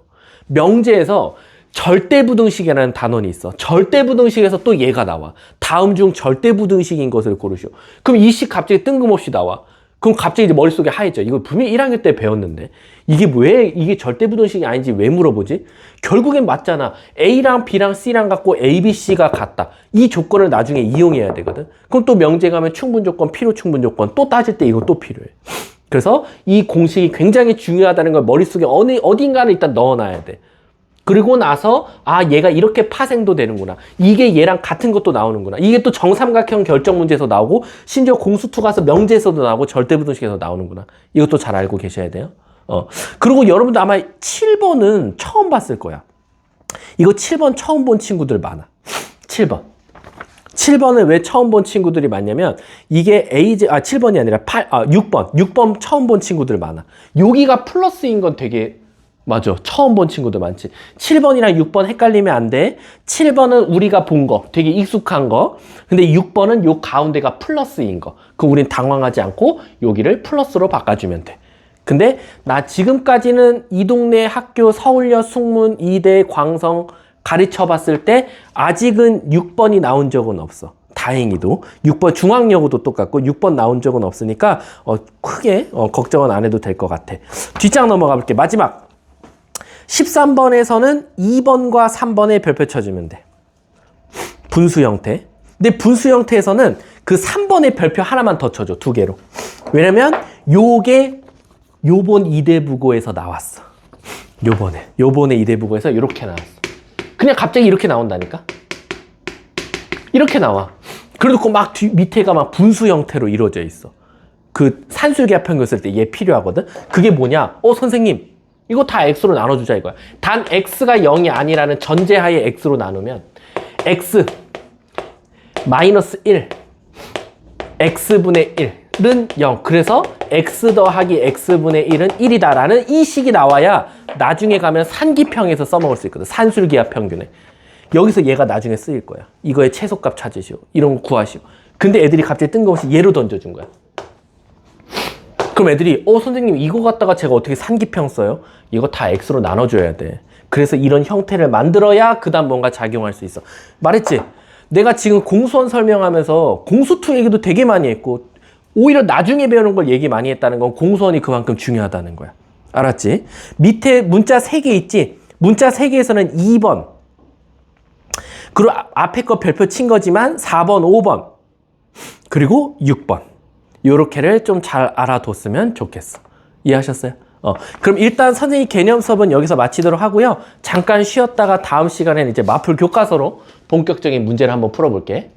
명제에서 절대부등식이라는 단원이 있어. 절대부등식에서 또 얘가 나와. 다음 중 절대부등식인 것을 고르시오. 그럼 이 식 갑자기 뜬금없이 나와. 그럼 갑자기 이제 머릿속에 하얘져. 이거 분명히 1학년 때 배웠는데 이게 왜 이게 절대부등식이 아닌지 왜 물어보지? 결국엔 맞잖아. A랑 B랑 C랑 같고 A, B, C가 같다. 이 조건을 나중에 이용해야 되거든. 그럼 또 명제 가면 충분조건, 필요충분조건 또 따질 때 이거 또 필요해. 그래서 이 공식이 굉장히 중요하다는 걸 머릿속에 어딘가를 일단 넣어놔야 돼. 그리고 나서 얘가 이렇게 파생도 되는구나. 이게 얘랑 같은 것도 나오는구나. 이게 또 정삼각형 결정 문제에서 나오고 심지어 공수2 가서 명제에서도 나오고 절대부등식에서 나오는구나. 이것도 잘 알고 계셔야 돼요. 그리고 여러분도 아마 7번은 처음 봤을 거야. 이거 7번 처음 본 친구들 많아. 7번. 7번을 왜 처음 본 친구들이 많냐면 이게 7번이 아니라 6번 처음 본 친구들 많아. 여기가 플러스인 건 되게 맞아. 처음 본 친구들 많지. 7번이랑 6번 헷갈리면 안 돼. 7번은 우리가 본 거, 되게 익숙한 거. 근데 6번은 요 가운데가 플러스인 거. 그럼 우린 당황하지 않고 여기를 플러스로 바꿔주면 돼. 근데 나 지금까지는 이 동네 학교 서울역, 숙문, 이대, 광성 가르쳐 봤을 때 아직은 6번이 나온 적은 없어. 다행히도. 6번 중앙여고도 똑같고 6번 나온 적은 없으니까 크게 걱정은 안 해도 될 것 같아. 뒷장 넘어가 볼게. 마지막. 13번에서는 2번과 3번에 별표 쳐주면 돼. 분수 형태. 근데 분수 형태에서는 그 3번에 별표 하나만 더 쳐줘. 2개로. 왜냐면 요게 요번 이대부고에서 나왔어. 요번에 이대부고에서 이렇게 나왔어. 그냥 갑자기 이렇게 나온다니까? 이렇게 나와. 그래도 그 막 밑에가 막 분수 형태로 이루어져 있어. 그 산술기하 평균 쓸 때 얘 필요하거든? 그게 뭐냐? 선생님, 이거 다 x로 나눠주자 이거야. 단 x가 0이 아니라는 전제하에 x로 나누면 x 마이너스 1 x분의 1은 0. 그래서 x 더하기 x분의 1은 1이다라는 이 식이 나와야 나중에 가면 산기평에서 써먹을 수 있거든. 산술기하 평균에. 여기서 얘가 나중에 쓰일 거야. 이거의 최소값 찾으시오. 이런 거 구하시오. 근데 애들이 갑자기 뜬금없이 얘로 던져준 거야. 그럼 애들이 선생님 이거 갖다가 제가 어떻게 산기평 써요? 이거 다 x로 나눠줘야 돼. 그래서 이런 형태를 만들어야 그 다음 뭔가 작용할 수 있어. 말했지? 내가 지금 공수원 설명하면서 공수투 얘기도 되게 많이 했고 오히려 나중에 배우는 걸 얘기 많이 했다는 건 공수원이 그만큼 중요하다는 거야. 알았지? 밑에 문자 3개 있지? 문자 3개에서는 2번 그리고 앞에 거 별표 친 거지만 4번, 5번 그리고 6번 요렇게를 좀 잘 알아뒀으면 좋겠어. 이해하셨어요? 그럼 일단 선생님 개념 수업은 여기서 마치도록 하고요. 잠깐 쉬었다가 다음 시간에는 이제 마플 교과서로 본격적인 문제를 한번 풀어볼게.